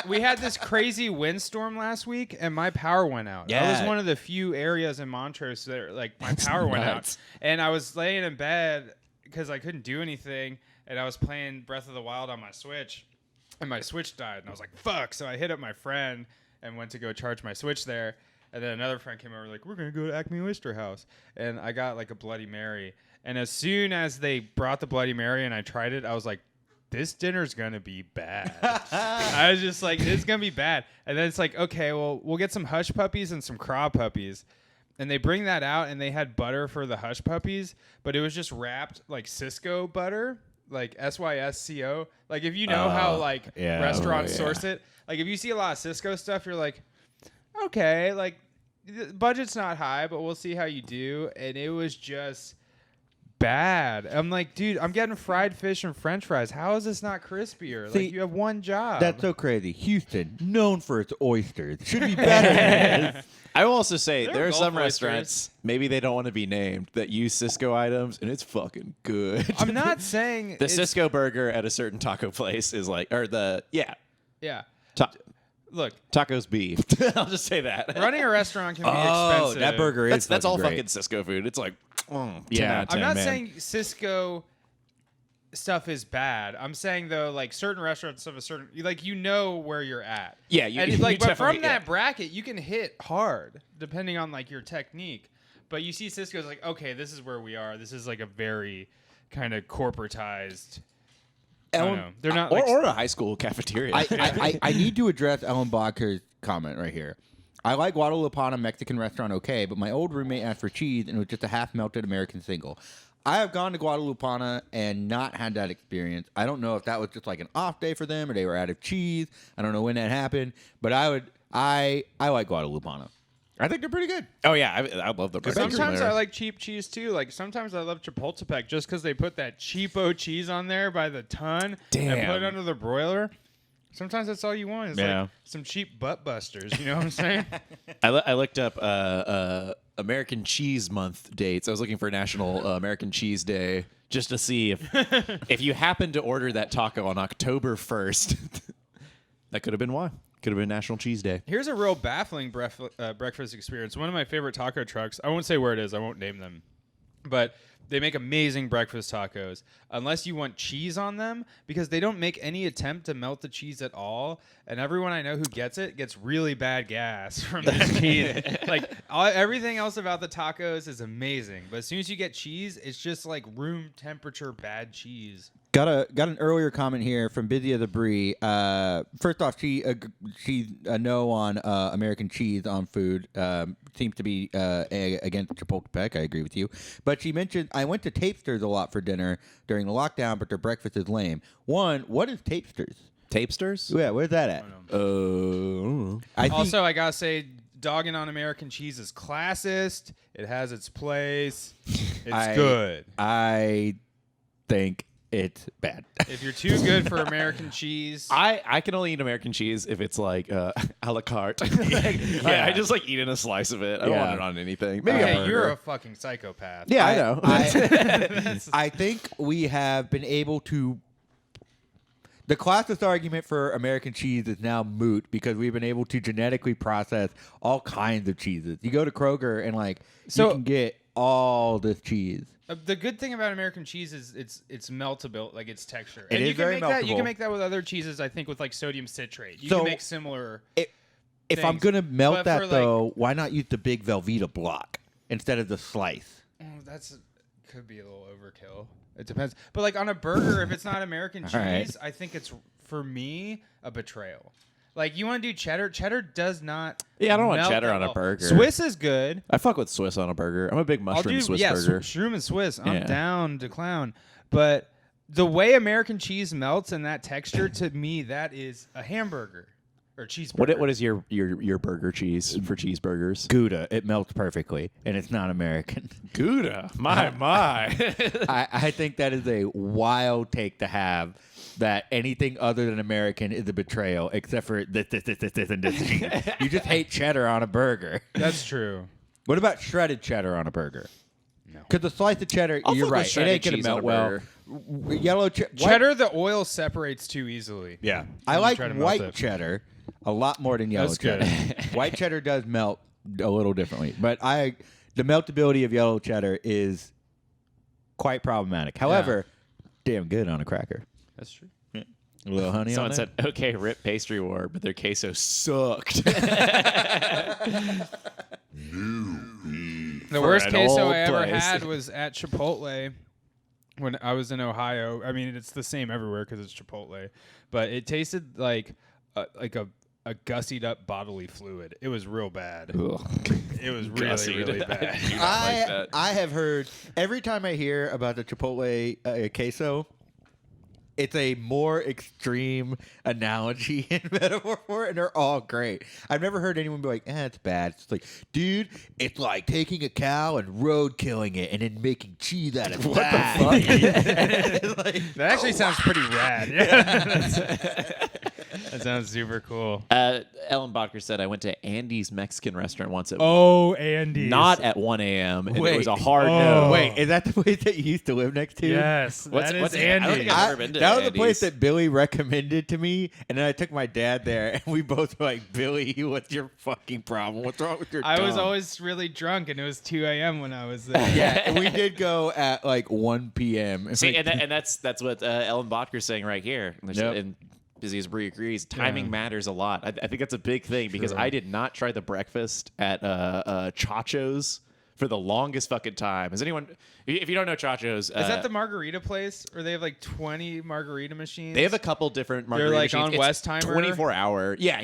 we had this crazy windstorm last week, and my power went out. That was Yeah. one of the few areas in Montrose that like my power went out. nuts. And I was laying in bed because I couldn't do anything, and I was playing Breath of the Wild on my Switch, and my Switch died, and I was like, fuck. So I hit up my friend and went to go charge my Switch there. And then another friend came over like, we're going to go to Acme Oyster House. And I got like a Bloody Mary. And as soon as they brought the Bloody Mary and I tried it, I was like, this dinner's going to be bad. I was just like, it's going to be bad. And then it's like, okay, well, we'll get some hush puppies and some craw puppies. And they bring that out, and they had butter for the hush puppies, but it was just wrapped like Cisco butter, like SYSCO. Like if you know how like yeah. restaurants Oh, yeah. source it, like if you see a lot of Cisco stuff, you're like, okay, like the budget's not high, but we'll see how you do. And it was just bad. I'm like, dude, I'm getting fried fish and French fries. How is this not crispier? See, like you have one job. That's so crazy. Houston, known for its oysters, should be better than this. I will also say They're there are Gulf some oysters. restaurants, maybe they don't want to be named, that use Cisco items, and it's fucking good. I'm not saying The it's- Cisco burger at a certain taco place is like, or Yeah. Look, tacos beef. I'll just say that. running a restaurant can be Oh, expensive. that burger is That's all great. fucking Cisco food. It's like, 10 Yeah. out of 10, I'm not man. saying Cisco stuff is bad. I'm saying though, like certain restaurants of a certain, like you know where you're at. Yeah, and you like, but definitely- from that yeah. bracket, you can hit hard depending on like your technique. But you see Cisco's like, okay, this is where we are. This is like a very kind of corporatized. I don't know. They're not like or a high school cafeteria. I need to address Ellen Bodker's comment right here. I like Guadalupana Mexican restaurant okay, but my old roommate asked for cheese and it was just a half melted American single. I have gone to Guadalupana and not had that experience. I don't know if that was just like an off day for them or they were out of cheese. I don't know when that happened, but I like Guadalupana. I think they're pretty good. Oh yeah, I love the burgers Sometimes there. I like cheap cheese too. Like sometimes I love Chapultepec just because they put that cheapo cheese on there by the ton and put Damn. it under the broiler. Sometimes that's all you want is Yeah. like some cheap butt busters. You know what I'm saying? I looked up American Cheese Month dates. I was looking for National American Cheese Day just to see if you happen to order that taco on October 1st, that could have been why. Could have been National Cheese Day. Here's a real baffling breakfast experience. One of my favorite taco trucks. I won't say where it is. I won't name them, but they make amazing breakfast tacos unless you want cheese on them because they don't make any attempt to melt the cheese at all. And everyone I know who gets it gets really bad gas from this cheese. Like everything else about the tacos is amazing, but as soon as you get cheese, it's just like room temperature bad cheese. Got an earlier comment here from Busy of the Brie. First off, she's a no on American cheese on food. Seems to be against Chapultepec. I agree with you. But she mentioned I went to Tapesters a lot for dinner during the lockdown, but their breakfast is lame. One, what is Tapesters? Tapesters? Yeah, where's that at? I don't know. I think, Also, I gotta say, dogging on American cheese is classist. It has its place. It's good. I think it's bad. If you're too good for American cheese, I can only eat American cheese if it's like a la carte. I just like eating a slice of it. I don't Yeah. want it on anything. Maybe a hey, burger. you're a fucking psychopath. Yeah, I know. I think we have been able to The classist argument for American cheese is now moot because we've been able to genetically process all kinds of cheeses. You go to Kroger and you can get all this cheese. The good thing about American cheese is it's meltable, like its texture. It and is you can very make that. You meltable. can make that with other cheeses. I think with like sodium citrate, you can make similar. If I'm gonna melt But that for, though, why not use the big Velveeta block instead of the slice? That's could be a little overkill. It depends. But like on a burger, if it's not American cheese, right. I think it's for me a betrayal. Like you want to do cheddar. Cheddar does not. Yeah, I don't want melt cheddar that on a well. burger. Swiss is good. I fuck with Swiss on a burger. I'm a big mushroom Swiss burger. Shroom and Swiss. I'm Yeah. down to clown. But the way American cheese melts and that texture, to me, that is a hamburger or cheeseburger. What is your burger cheese for cheeseburgers? Gouda, it melts perfectly, and it's not American. Gouda. My. I think that is a wild take to have. That anything other than American is a betrayal, except for this, and this cheese. You just hate cheddar on a burger. That's true. What about shredded cheddar on a burger? No. Because the slice of cheddar, I'll you're fuck with right, it shredded ain't gonna cheese on melt a well. burger. Yellow Cheddar, the oil separates too easily. Yeah, When I you like try to melt white it. cheddar a lot more than yellow That's cheddar. good. White cheddar does melt a little differently, but the meltability of yellow cheddar is quite problematic. However, damn good on a cracker. That's true. A little honey Someone on said, "Okay, rip pastry war," but their queso sucked. The worst an queso old I ever place. had was at Chipotle when I was in Ohio. I mean, it's the same everywhere because it's Chipotle, but it tasted like a gussied up bodily fluid. It was real bad. It was really, Gussied. really bad. I have heard every time I hear about the Chipotle queso, it's a more extreme analogy and metaphor for it, and they're all great. I've never heard anyone be like, it's bad. It's like, dude, it's like taking a cow and road killing it and then making cheese out of it. What the fuck? That actually sounds pretty rad. Yeah. That sounds super cool. Ellen Bodker said, "I went to Andy's Mexican restaurant once at Andy. not at 1 a.m. and it Wait. was a hard Oh. no." Wait, is that the place that you used to live next to? Yes. What's that is I don't Andy. think I've ever been to That was the place Andy's. that Billy recommended to me, and then I took my dad there, and we both were like, "Billy, what's your fucking problem? What's wrong with your?" I was tongue?" always really drunk, and it was 2 a.m. when I was there. Yeah, and we did go at like 1 p.m. See, Like, and that's what Ellen Bodker's saying right here. Yep. And Busy's Bree agrees. Timing matters a lot. I think that's a big thing because I did not try the breakfast at Chacho's for the longest fucking time. Has anyone? If you don't know Chacho's, Is that the margarita place, or they have like 20 margarita machines? they have a couple different margarita like machines. on It's Westheimer? 24-hour. Yeah.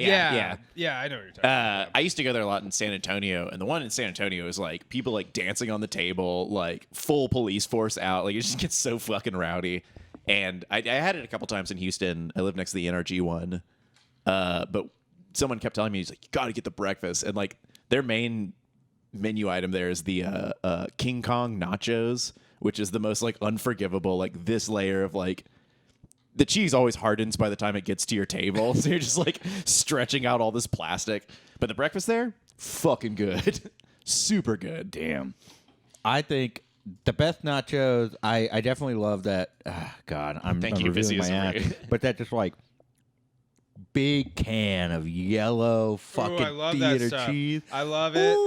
Yeah, I know what you're talking about. I used to go there a lot in San Antonio, and the one in San Antonio is like people like dancing on the table, like full police force out. Like it just gets so fucking rowdy. And I had it a couple times in Houston. I lived next to the NRG one, but someone kept telling me, he's like, "You got to get the breakfast," and like their main menu item there is the King Kong nachos, which is the most like unforgivable, like this layer of like. The cheese always hardens by the time it gets to your table, so you're just like stretching out all this plastic. But the breakfast there, fucking good, super good. damn. I think the best nachos. I definitely love that. God, I'm Thank you, revealing my Busy ass, Isabri. but that just like big can of yellow fucking I love that theater stuff. cheese. I love it.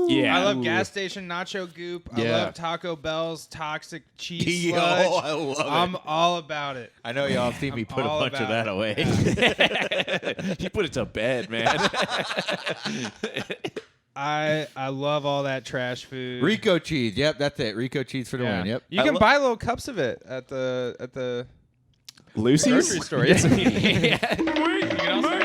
Yeah. I love gas station nacho goop. I Yeah. love Taco Bell's toxic cheese Yo, sludge. I love it. I'm all about it. I know y'all see me I'm put a all bunch of about that it. away. You put it to bed, man. I love all that trash food. Rico cheese. Yep, that's it. Rico cheese for the Yeah. win. Yep. You can buy little cups of it at the Lucy's grocery store. Yeah. You can also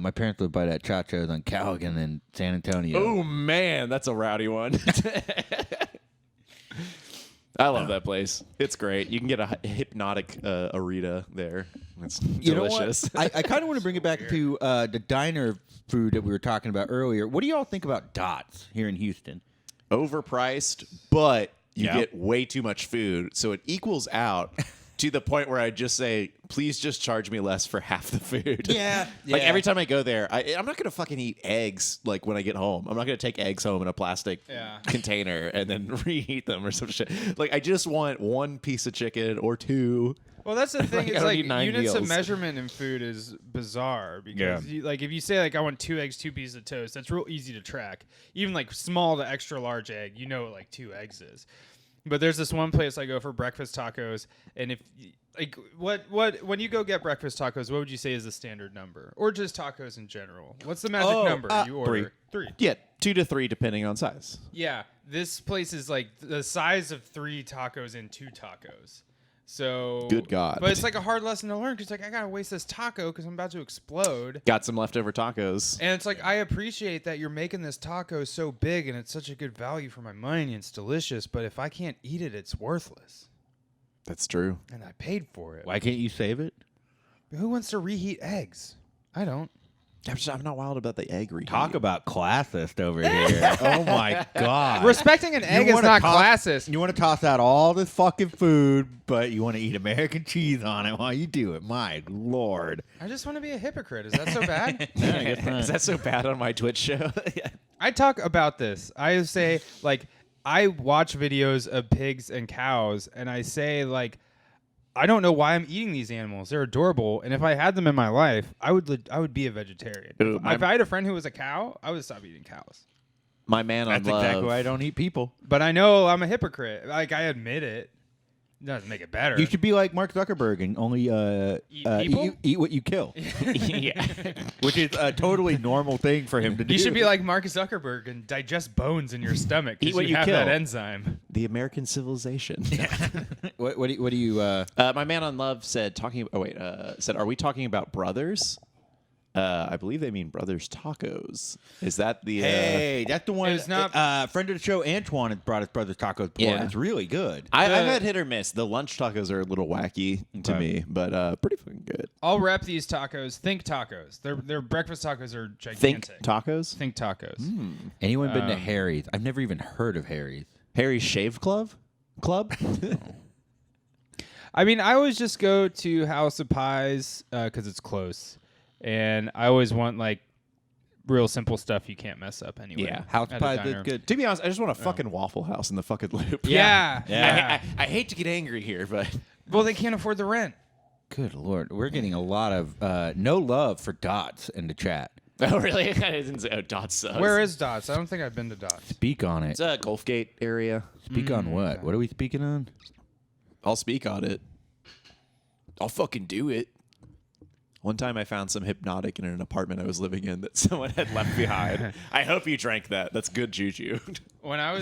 My parents lived by that Chacho's on Callaghan in San Antonio. Oh man, that's a rowdy one. I love that place. It's great. You can get a hypnotic arita there. It's You know delicious. what? I kind of want to bring it back to the diner food that we were talking about earlier. What do y'all think about Dots here in Houston? Overpriced, but you Yeah. get way too much food, so it equals out to the point where I just say, please just charge me less for half the food. Yeah. Like every time I go there, I'm not gonna fucking eat eggs like when I get home. I'm not gonna take eggs home in a plastic container and then reheat them or some shit. Like I just want one piece of chicken or two. Well, that's the thing. Like, I It's don't like need 9 units of meals. measurement in food is bizarre because, like, if you say like I want 2 eggs, 2 pieces of toast, that's real easy to track. Even like small to extra large egg, you know what like 2 eggs is. But there's this one place I go for breakfast tacos, and if like what when you go get breakfast tacos, what would you say is the standard number, or just tacos in general? What's the magic number you order? 3. Yeah, 2 to 3 depending on size. Yeah, this place is like the size of 3 tacos in 2 tacos. So Good God. But it's like a hard lesson to learn because like I gotta waste this taco because I'm about to explode. Got some leftover tacos. And it's like I appreciate that you're making this taco so big and it's such a good value for my money and it's delicious. But if I can't eat it, it's worthless. That's true. And I paid for it. Why can't you save it? Who wants to reheat eggs? I don't. I'm not wild about the egg reheat. Talk about classist over here. Oh my God. Respecting an egg is wanna not toss- classist. You want to toss out all this fucking food, but you want to eat American cheese on it while you do it. My Lord. I just want to be a hypocrite. Is that so bad? Is that so bad on my Twitch show? Yeah. I talk about this. I say, like, I watch videos of pigs and cows, and I say, like, I don't know why I'm eating these animals. They're adorable, and if I had them in my life, I would be a vegetarian. Ooh, If I had a friend who was a cow, I would stop eating cows. My man on That's love. exactly why I don't eat people. But I know I'm a hypocrite. Like, I admit it. It doesn't make it better. You should be like Mark Zuckerberg and only Eat people? eat what you kill, Yeah. which is a totally normal thing for him to do. You should be like Mark Zuckerberg and digest bones in your stomach Eat because what you you have kill. that enzyme. The American civilization. What do you? My man on love said, are we talking about brothers? I believe they mean Brothers Tacos. Is that the... Hey, that's the one. It's not- Friend of the show, Antoine, has brought us Brothers Tacos before. Yeah. And it's really good. I've had hit or miss. The lunch tacos are a little wacky to me, but pretty fucking good. I'll rep these tacos. Think tacos. Their breakfast tacos are Think gigantic. tacos? Think tacos. Anyone been to Harry's? I've never even heard of Harry's. Harry's Shave Club? I mean, I always just go to House of Pies because it's close, and I always want like real simple stuff you can't mess up anyway. Yeah. House at a Pie diner. is good. To be honest, I just want a fucking Waffle House in the fucking loop. Yeah. I hate to get angry here, but... Well, they can't afford the rent. Good Lord. We're getting a lot of no love for Dots in the chat. Oh, really? I didn't say, Dots sucks. Where is Dots? I don't think I've been to Dots. Speak on it. It's a Gulfgate area. Speak on what? okay. What are we speaking on? I'll speak on it. I'll fucking do it. One time I found some hypnotic in an apartment I was living in that someone had left behind. I hope you drank that. That's good juju. When I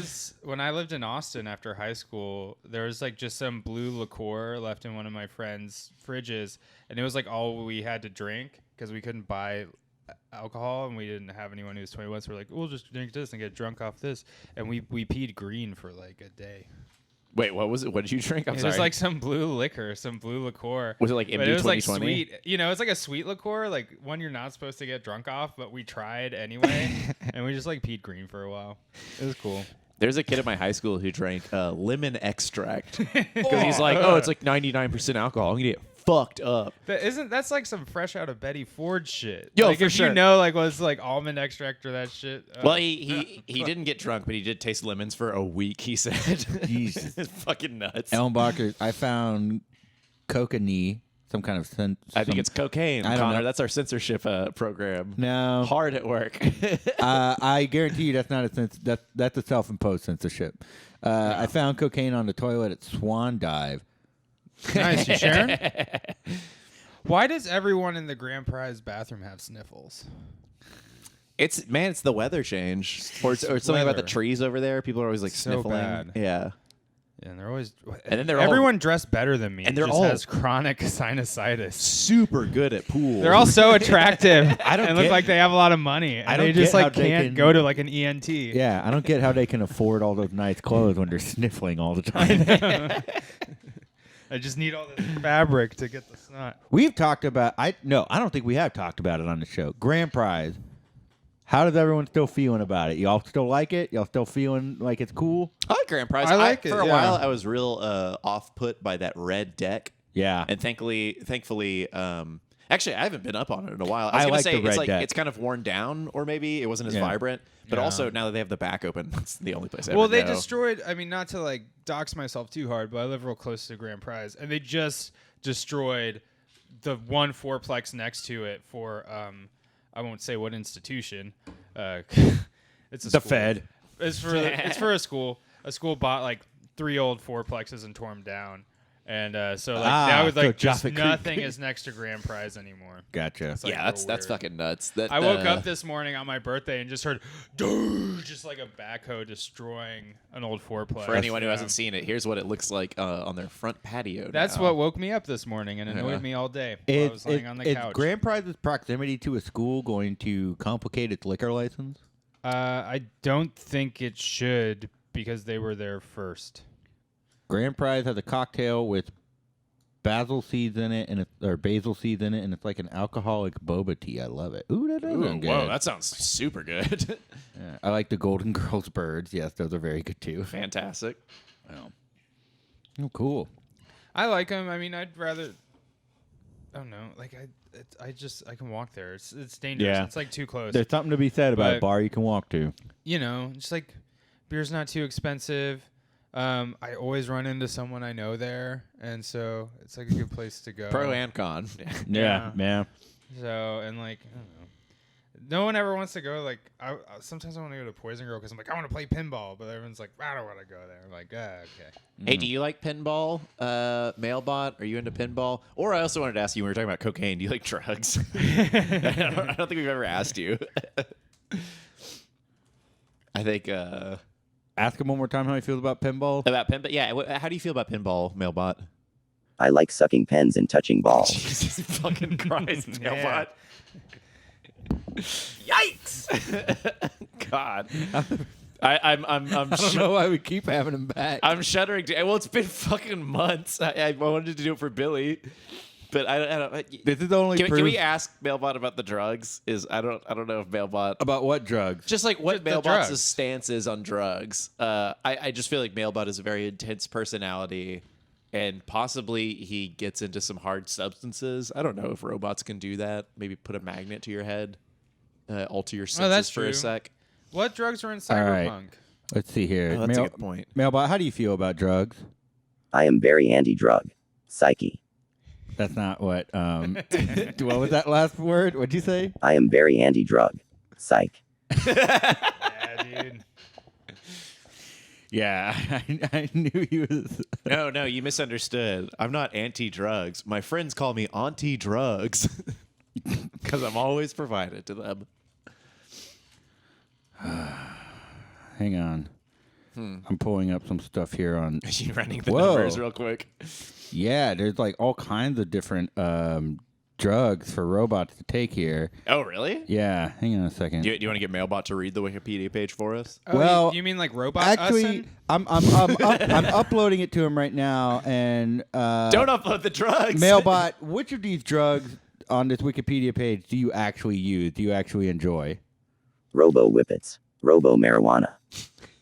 lived in Austin after high school, there was like just some blue liqueur left in one of my friends' fridges, and it was like all we had to drink because we couldn't buy alcohol and we didn't have anyone who was 21. So we're like, we'll just drink this and get drunk off this, and we peed green for like a day. Wait, what was it? What did you drink? I'm It sorry. was like some blue liquor, some blue liqueur. Was it like But MD it was like 2020? sweet. You know, it's like a sweet liqueur, like one you're not supposed to get drunk off, but we tried anyway, and we just like peed green for a while. It was cool. There's a kid at my high school who drank lemon extract because he's like, oh, it's like 99% alcohol. I'm gonna get fucked up. That's like some fresh out of Betty Ford shit. Yo, like for if sure. you know like what's like almond extract or that shit. Well, he didn't get drunk, but he did taste lemons for a week. He said, Jesus. It's fucking nuts. Ellenbacher, I found cocaine, some kind of I think it's cocaine, I don't Connor. know. That's our censorship program. no. Hard at work. I guarantee you that's not a that's a self-imposed censorship. I found cocaine on the toilet at Swan Dive. Nice, you sharing? Why does everyone in the grand prize bathroom have sniffles? It's the weather change, or something about the Weather. trees over there. People are always like So sniffling. bad. Yeah. And they're always. And then they're all- everyone dressed better than me. And they're just all- has chronic sinusitis. Super good at pool. They're all so attractive. I don't and look get- like they have a lot of money. And I don't they just get how like they can't can- go to like an ENT. Yeah, I don't get how they can afford all those nice clothes when they're sniffling all the time. I just need all this fabric to get the snot. We've talked about I don't think we have talked about it on the show. Grand prize. How does everyone still feeling about it? Y'all still like it? Y'all still feeling like it's cool? I like Grand Prize. I like it, For a yeah. while, I was real off put by that red deck. Yeah. And thankfully, actually, I haven't been up on it in a while. I was I gonna like say the red it's like deck. it's kind of worn down, or maybe it wasn't as vibrant. But Yeah. also now that they have the back open, that's the only place I Well, ever they go. destroyed. I mean, not to like dox myself too hard, but I live real close to Grand Prize, and they just destroyed the one fourplex next to it for I won't say what institution. It's a The school. Fed. It's for a school. A school bought like 3 old fourplexes and tore them down, and so like now with like just Jaffa Creek. nothing is next to Grand Prize anymore. Gotcha. It's, like, Yeah, real that's weird. fucking nuts. That I woke up this morning on my birthday and just heard, dude, just like a backhoe destroying an old fourplex. For anyone who Yeah. hasn't seen it, here's what it looks like on their front patio. That's now. what woke me up this morning and annoyed me all day while I was laying on the couch. Is Grand Prize's proximity to a school going to complicate its liquor license? I don't think it should because they were there first. Grand Prize has a cocktail with basil seeds in it, and it's like an alcoholic boba tea. I love it. Ooh, that does sound good. Whoa, that sounds super good. Yeah, I like the Golden Girls birds. Yes, those are very good too. Fantastic. Oh, cool. I like them. I mean, I'd rather. I don't know. Like I can walk there. It's dangerous. Yeah. It's like too close. There's something to be said about a But- bar you can walk to. You know, just like beer's not too expensive. I always run into someone I know there, and so it's like a good place to go. Pro and con. Yeah, man. So and like I don't know. No one ever wants to go. Like sometimes I want to go to Poison Girl because I'm like I want to play pinball, but everyone's like I don't want to go there. I'm like okay. Hey, do you like pinball? Mailbot, are you into pinball? Or I also wanted to ask you when we were talking about cocaine. Do you like drugs? I don't think we've ever asked you. I think Ask him one more time how he feels about pinball. about pinball. Yeah, how do you feel about pinball, Mailbot? I like sucking pens and touching balls. Jesus fucking Christ, Yeah. Mailbot. Yikes! God, I'm I don't know why we keep having him back. I'm shuddering. Well, it's been fucking months. I wanted to do it for Billy, but I don't. This is the only Can proof we ask Mailbot about the drugs? I don't know if Mailbot about what drugs. just like what Just the Mailbot's drugs. stance is on drugs. I just feel like Mailbot is a very intense personality, and possibly he gets into some hard substances. I don't know if robots can do that. Maybe put a magnet to your head, alter your senses that's for a true. sec. What drugs are in All right. Cyberpunk? Let's see here. Oh, that's a good point. Mailbot, how do you feel about drugs? I am very anti-drug. Psyche. That's not what. What was that last word? What'd you say? I am very anti-drug. Psych. Yeah, dude. Yeah, I knew he was. No, you misunderstood. I'm not anti-drugs. My friends call me auntie-drugs because I'm always provided to them. Hang on. I'm pulling up some stuff here on. You running the Whoa. numbers real quick. Yeah, there's like all kinds of different drugs for robots to take here. Oh, really? Yeah, hang on a second. Do you want to get Mailbot to read the Wikipedia page for us? Oh, Well, you mean like robot? Actually, I'm uploading it to him right now, and Don't upload the drugs. Mailbot, which of these drugs on this Wikipedia page do you actually use? Do you actually enjoy? Robo whippets. Robo marijuana.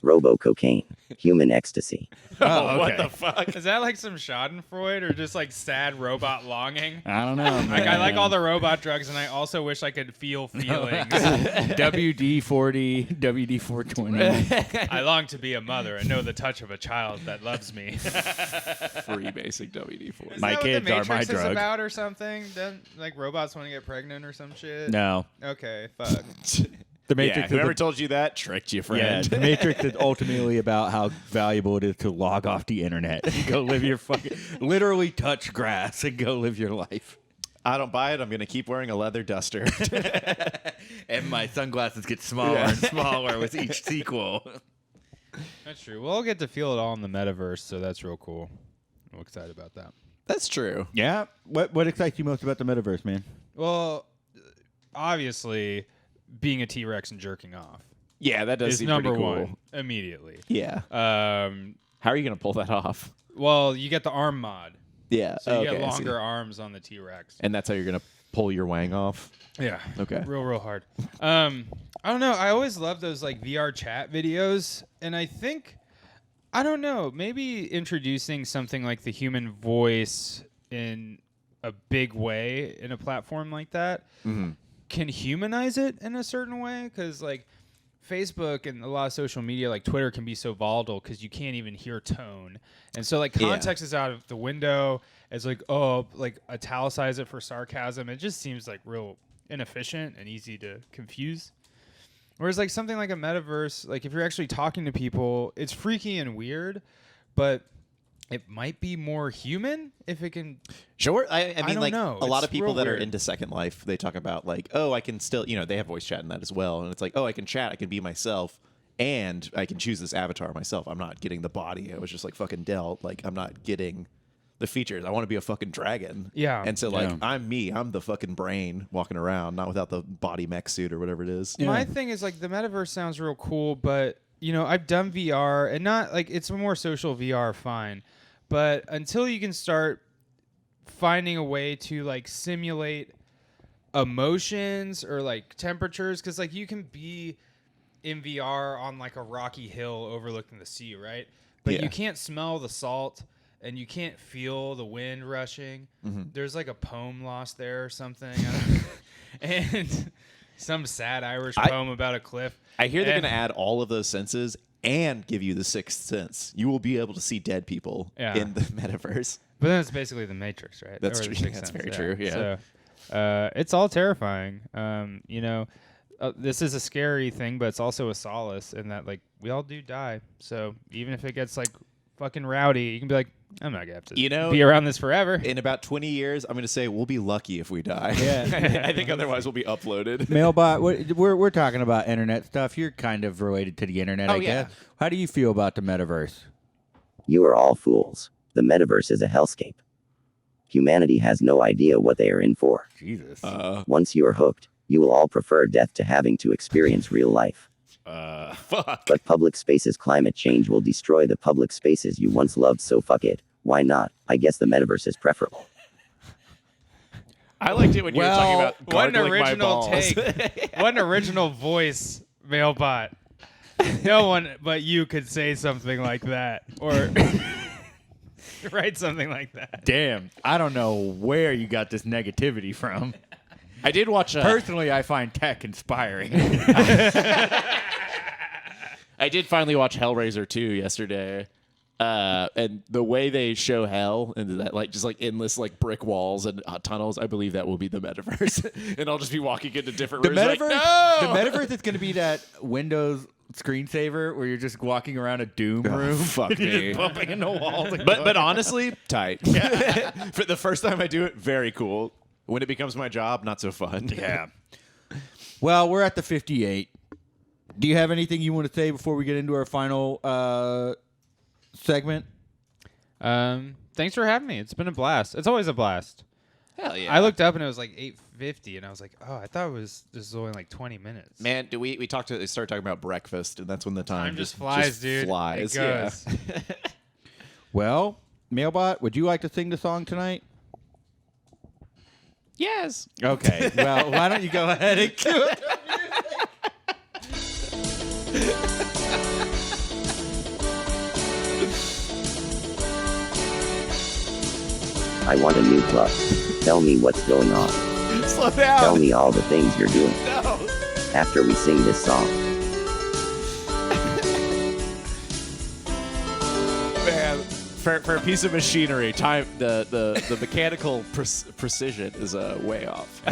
Robo cocaine. Human ecstasy. Oh, what okay. the fuck? Is that like some Schadenfreude or just like sad robot longing? I don't know. Like I like all the robot drugs, and I also wish I could feel feelings. WD-40, WD-420. I long to be a mother and know the touch of a child that loves me. Free basic WD-40. Isn't My that kids what the are Matrix my is drug. about or something? Don't like robots want to get pregnant or some shit? No. Okay, fuck. The Yeah, Matrix whoever is told you that tricked you, yeah, friend. the Matrix is ultimately about how valuable it is to log off the internet. Go live your fucking literally touch grass and go live your life. I don't buy it. I'm going to keep wearing a leather duster. And my sunglasses get smaller and smaller with each sequel. That's true. We'll get to feel it all in the metaverse, so that's real cool. I'm excited about that. That's true. Yeah. What excites you most about the metaverse, man? Well, obviously, being a T-Rex and jerking off Yeah, that does is seem number pretty cool. one immediately. Yeah. Um, How are you going to pull that off? well, you get the arm mod, Yeah. so you okay, get I see. longer arms on the T-Rex. And that's how you're going to pull your wang off? Yeah. Okay. Real hard. I don't know. I always love those like VR chat videos, and I think I don't know. Maybe introducing something like the human voice in a big way in a platform like that can humanize it in a certain way, because like Facebook and a lot of social media like Twitter can be so volatile because you can't even hear tone, and so like context is out of the window. It's like, oh, like italicize it for sarcasm. It just seems like real inefficient and easy to confuse. Whereas like something like a metaverse, like if you're actually talking to people, it's freaky and weird, but it might be more human if it can. Sure. I mean, don't like know. a lot It's of people real that are weird. into Second Life, they talk about like, oh, I can still, they have voice chat in that as well. And it's like, oh, I can chat, I can be myself, and I can choose this avatar myself. I'm not getting the body I was just like fucking dealt. Like, I'm not getting the features. I want to be a fucking dragon. Yeah. And so like, Yeah. I'm me. I'm the fucking brain walking around, not without the body mech suit or whatever it is. My thing is like the metaverse sounds real cool, but I've done VR and not like it's more social VR, fine. But until you can start finding a way to like simulate emotions or like temperatures, because like you can be in VR on like a rocky hill overlooking the sea, right? But Yeah. you can't smell the salt and you can't feel the wind rushing. There's like a poem lost there or something. And some sad Irish poem about a cliff. I hear they're And- going to add all of those senses and give you the sixth sense. You will be able to see dead people in the metaverse. But then it's basically the Matrix, right? That's Or true. the Sixth That's Sense, very true, yeah. So, it's all terrifying. This is a scary thing, but it's also a solace in that, like, we all do die. So even if it gets, like, fucking rowdy, you can be like, I'm not going to have to be around this forever. In about 20 years, I'm going to say we'll be lucky if we die. Yeah. I think otherwise we'll be uploaded. Mailbot, we're talking about internet stuff. You're kind of related to the internet, I guess. How do you feel about the metaverse? You are all fools. The metaverse is a hellscape. Humanity has no idea what they are in for. Jesus. Once you are hooked, you will all prefer death to having to experience real life. Fuck. But public spaces climate change will destroy the public spaces you once loved, so fuck it. Why not? I guess the metaverse is preferable. I liked it when you were talking about What an gargling my original balls. take. What an original voice, Mailbot. No one but you could say something like that. Or write something like that. Damn. I don't know where you got this negativity from. I did watch. Personally, I find tech inspiring. I did finally watch Hellraiser 2 yesterday. And the way they show hell and that like just like endless like brick walls and tunnels, I believe that will be the metaverse. And I'll just be walking into different The rooms. metaverse, like, no! the metaverse is going to be that Windows screensaver where you're just walking around a Doom room. fuck and you're me. just bumping into walls. and But going- honestly, tight. For the first time I do it, very cool. When it becomes my job, not so fun. Yeah. Well, we're at the 58. Do you have anything you want to say before we get into our final segment? Thanks for having me. It's been a blast. It's always a blast. Hell yeah. I looked up and it was like 8:50, and I was like, oh, I thought this was only like 20 minutes. Man, we started talking about breakfast, and that's when the time just flies, dude. Flies. It goes. Yeah. Well, Mailbot, would you like to sing the song tonight? Yes. Okay. Well, why don't you go ahead and do it? I want a new plug. Tell me what's going on. Slow down. Tell me all the things you're doing. No. After we sing this song. Man, for a piece of machinery, the mechanical precision is way off.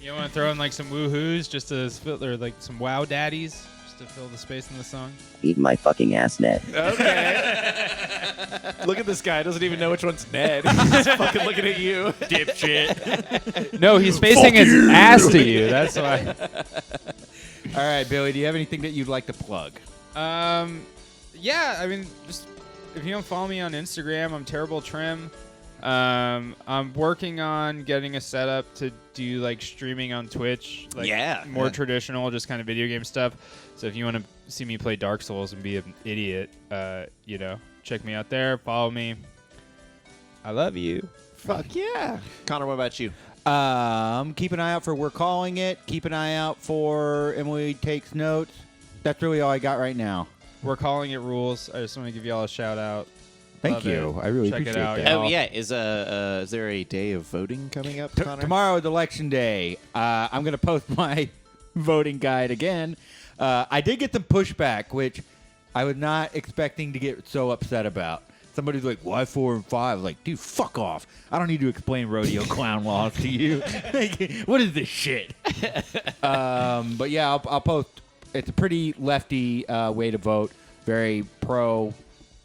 You want to throw in like some woohoos just to fill, or like some wow daddies just to fill the space in the song? Eat my fucking ass, Ned. Okay. Look at this guy. Doesn't even know which one's Ned. He's fucking looking at you, dipshit. No, he's facing his ass to you. That's why. All right, Billy, do you have anything that you'd like to plug? Yeah, I mean, just if you don't follow me on Instagram, I'm Terrible Trim. I'm working on getting a setup to do like streaming on Twitch, like more traditional, just kind of video game stuff. So if you want to see me play Dark Souls and be an idiot, check me out there. Follow me. I love you. Fuck yeah. Connor, what about you? Keep an eye out for We're Calling It. Keep an eye out for Emily Takes Notes. That's really all I got right now. We're calling it rules. I just want to give y'all a shout out. Thank Love you. it. I really Check it appreciate out, that. y'all. Oh yeah, is there a day of voting coming up, Connor? Tomorrow is election day. I'm going to post my voting guide again. I did get some pushback, which I was not expecting to get so upset about. Somebody's like, why 4 and 5? Like, dude, fuck off. I don't need to explain rodeo clown laws to you. Like, what is this shit? But yeah, I'll post. It's a pretty lefty way to vote. Very pro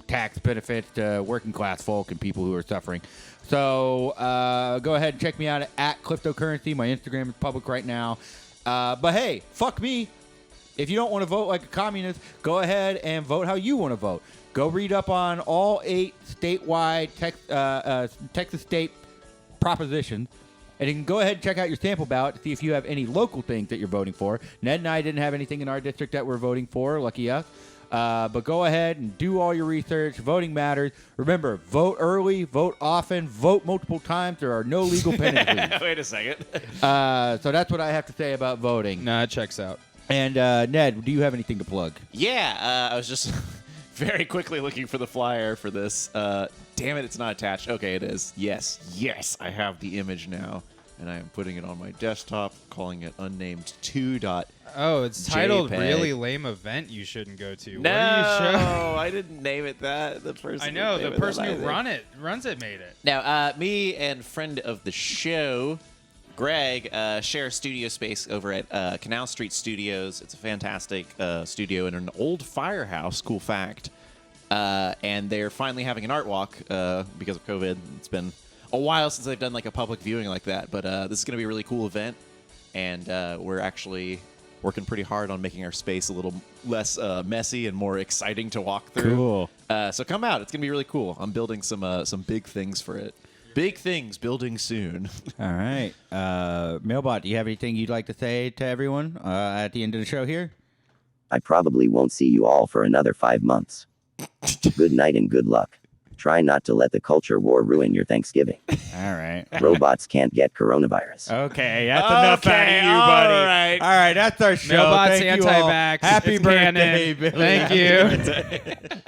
tax benefits to working class folk and people who are suffering. So go ahead and check me out at Cryptocurrency. My Instagram is public right now. But hey, fuck me. If you don't want to vote like a communist, go ahead and vote how you want to vote. Go read up on all 8 statewide Texas state propositions. And you can go ahead and check out your sample ballot to see if you have any local things that you're voting for. Ned and I didn't have anything in our district that we're voting for. Lucky us. But go ahead and do all your research. Voting matters. Remember, vote early, vote often, vote multiple times. There are no legal penalties. Wait a second. So that's what I have to say about voting. Nah, it checks out. And Ned, do you have anything to plug? Yeah, I was just very quickly looking for the flyer for this. Damn it, it's not attached. Okay, it is. Yes, I have the image now, and I am putting it on my desktop, calling it unnamed 2. Oh, it's titled JPEG. "Really Lame Event You Shouldn't Go To." No, What are you showing? I didn't name it that. The person. I know didn't the name it person that who either. runs it made it. Now, me and friend of the show, Greg, share studio space over at Canal Street Studios. It's a fantastic studio in an old firehouse. Cool fact. And they're finally having an art walk because of COVID. It's been a while since they've done like a public viewing like that. But this is going to be a really cool event, and we're actually working pretty hard on making our space a little less messy and more exciting to walk through. Cool. So come out. It's going to be really cool. I'm building some big things for it. Big things building soon. All right. Mailbot, do you have anything you'd like to say to everyone at the end of the show here? I probably won't see you all for another 5 months. Good night and good luck. Try not to let the culture war ruin your Thanksgiving. All right. Robots can't get coronavirus. Okay, that's enough out of you, all buddy. right. All right, that's our show. Mailbot's Thank you all. anti-vax. Happy It's birthday, canon. Billy. Thank Happy you. birthday.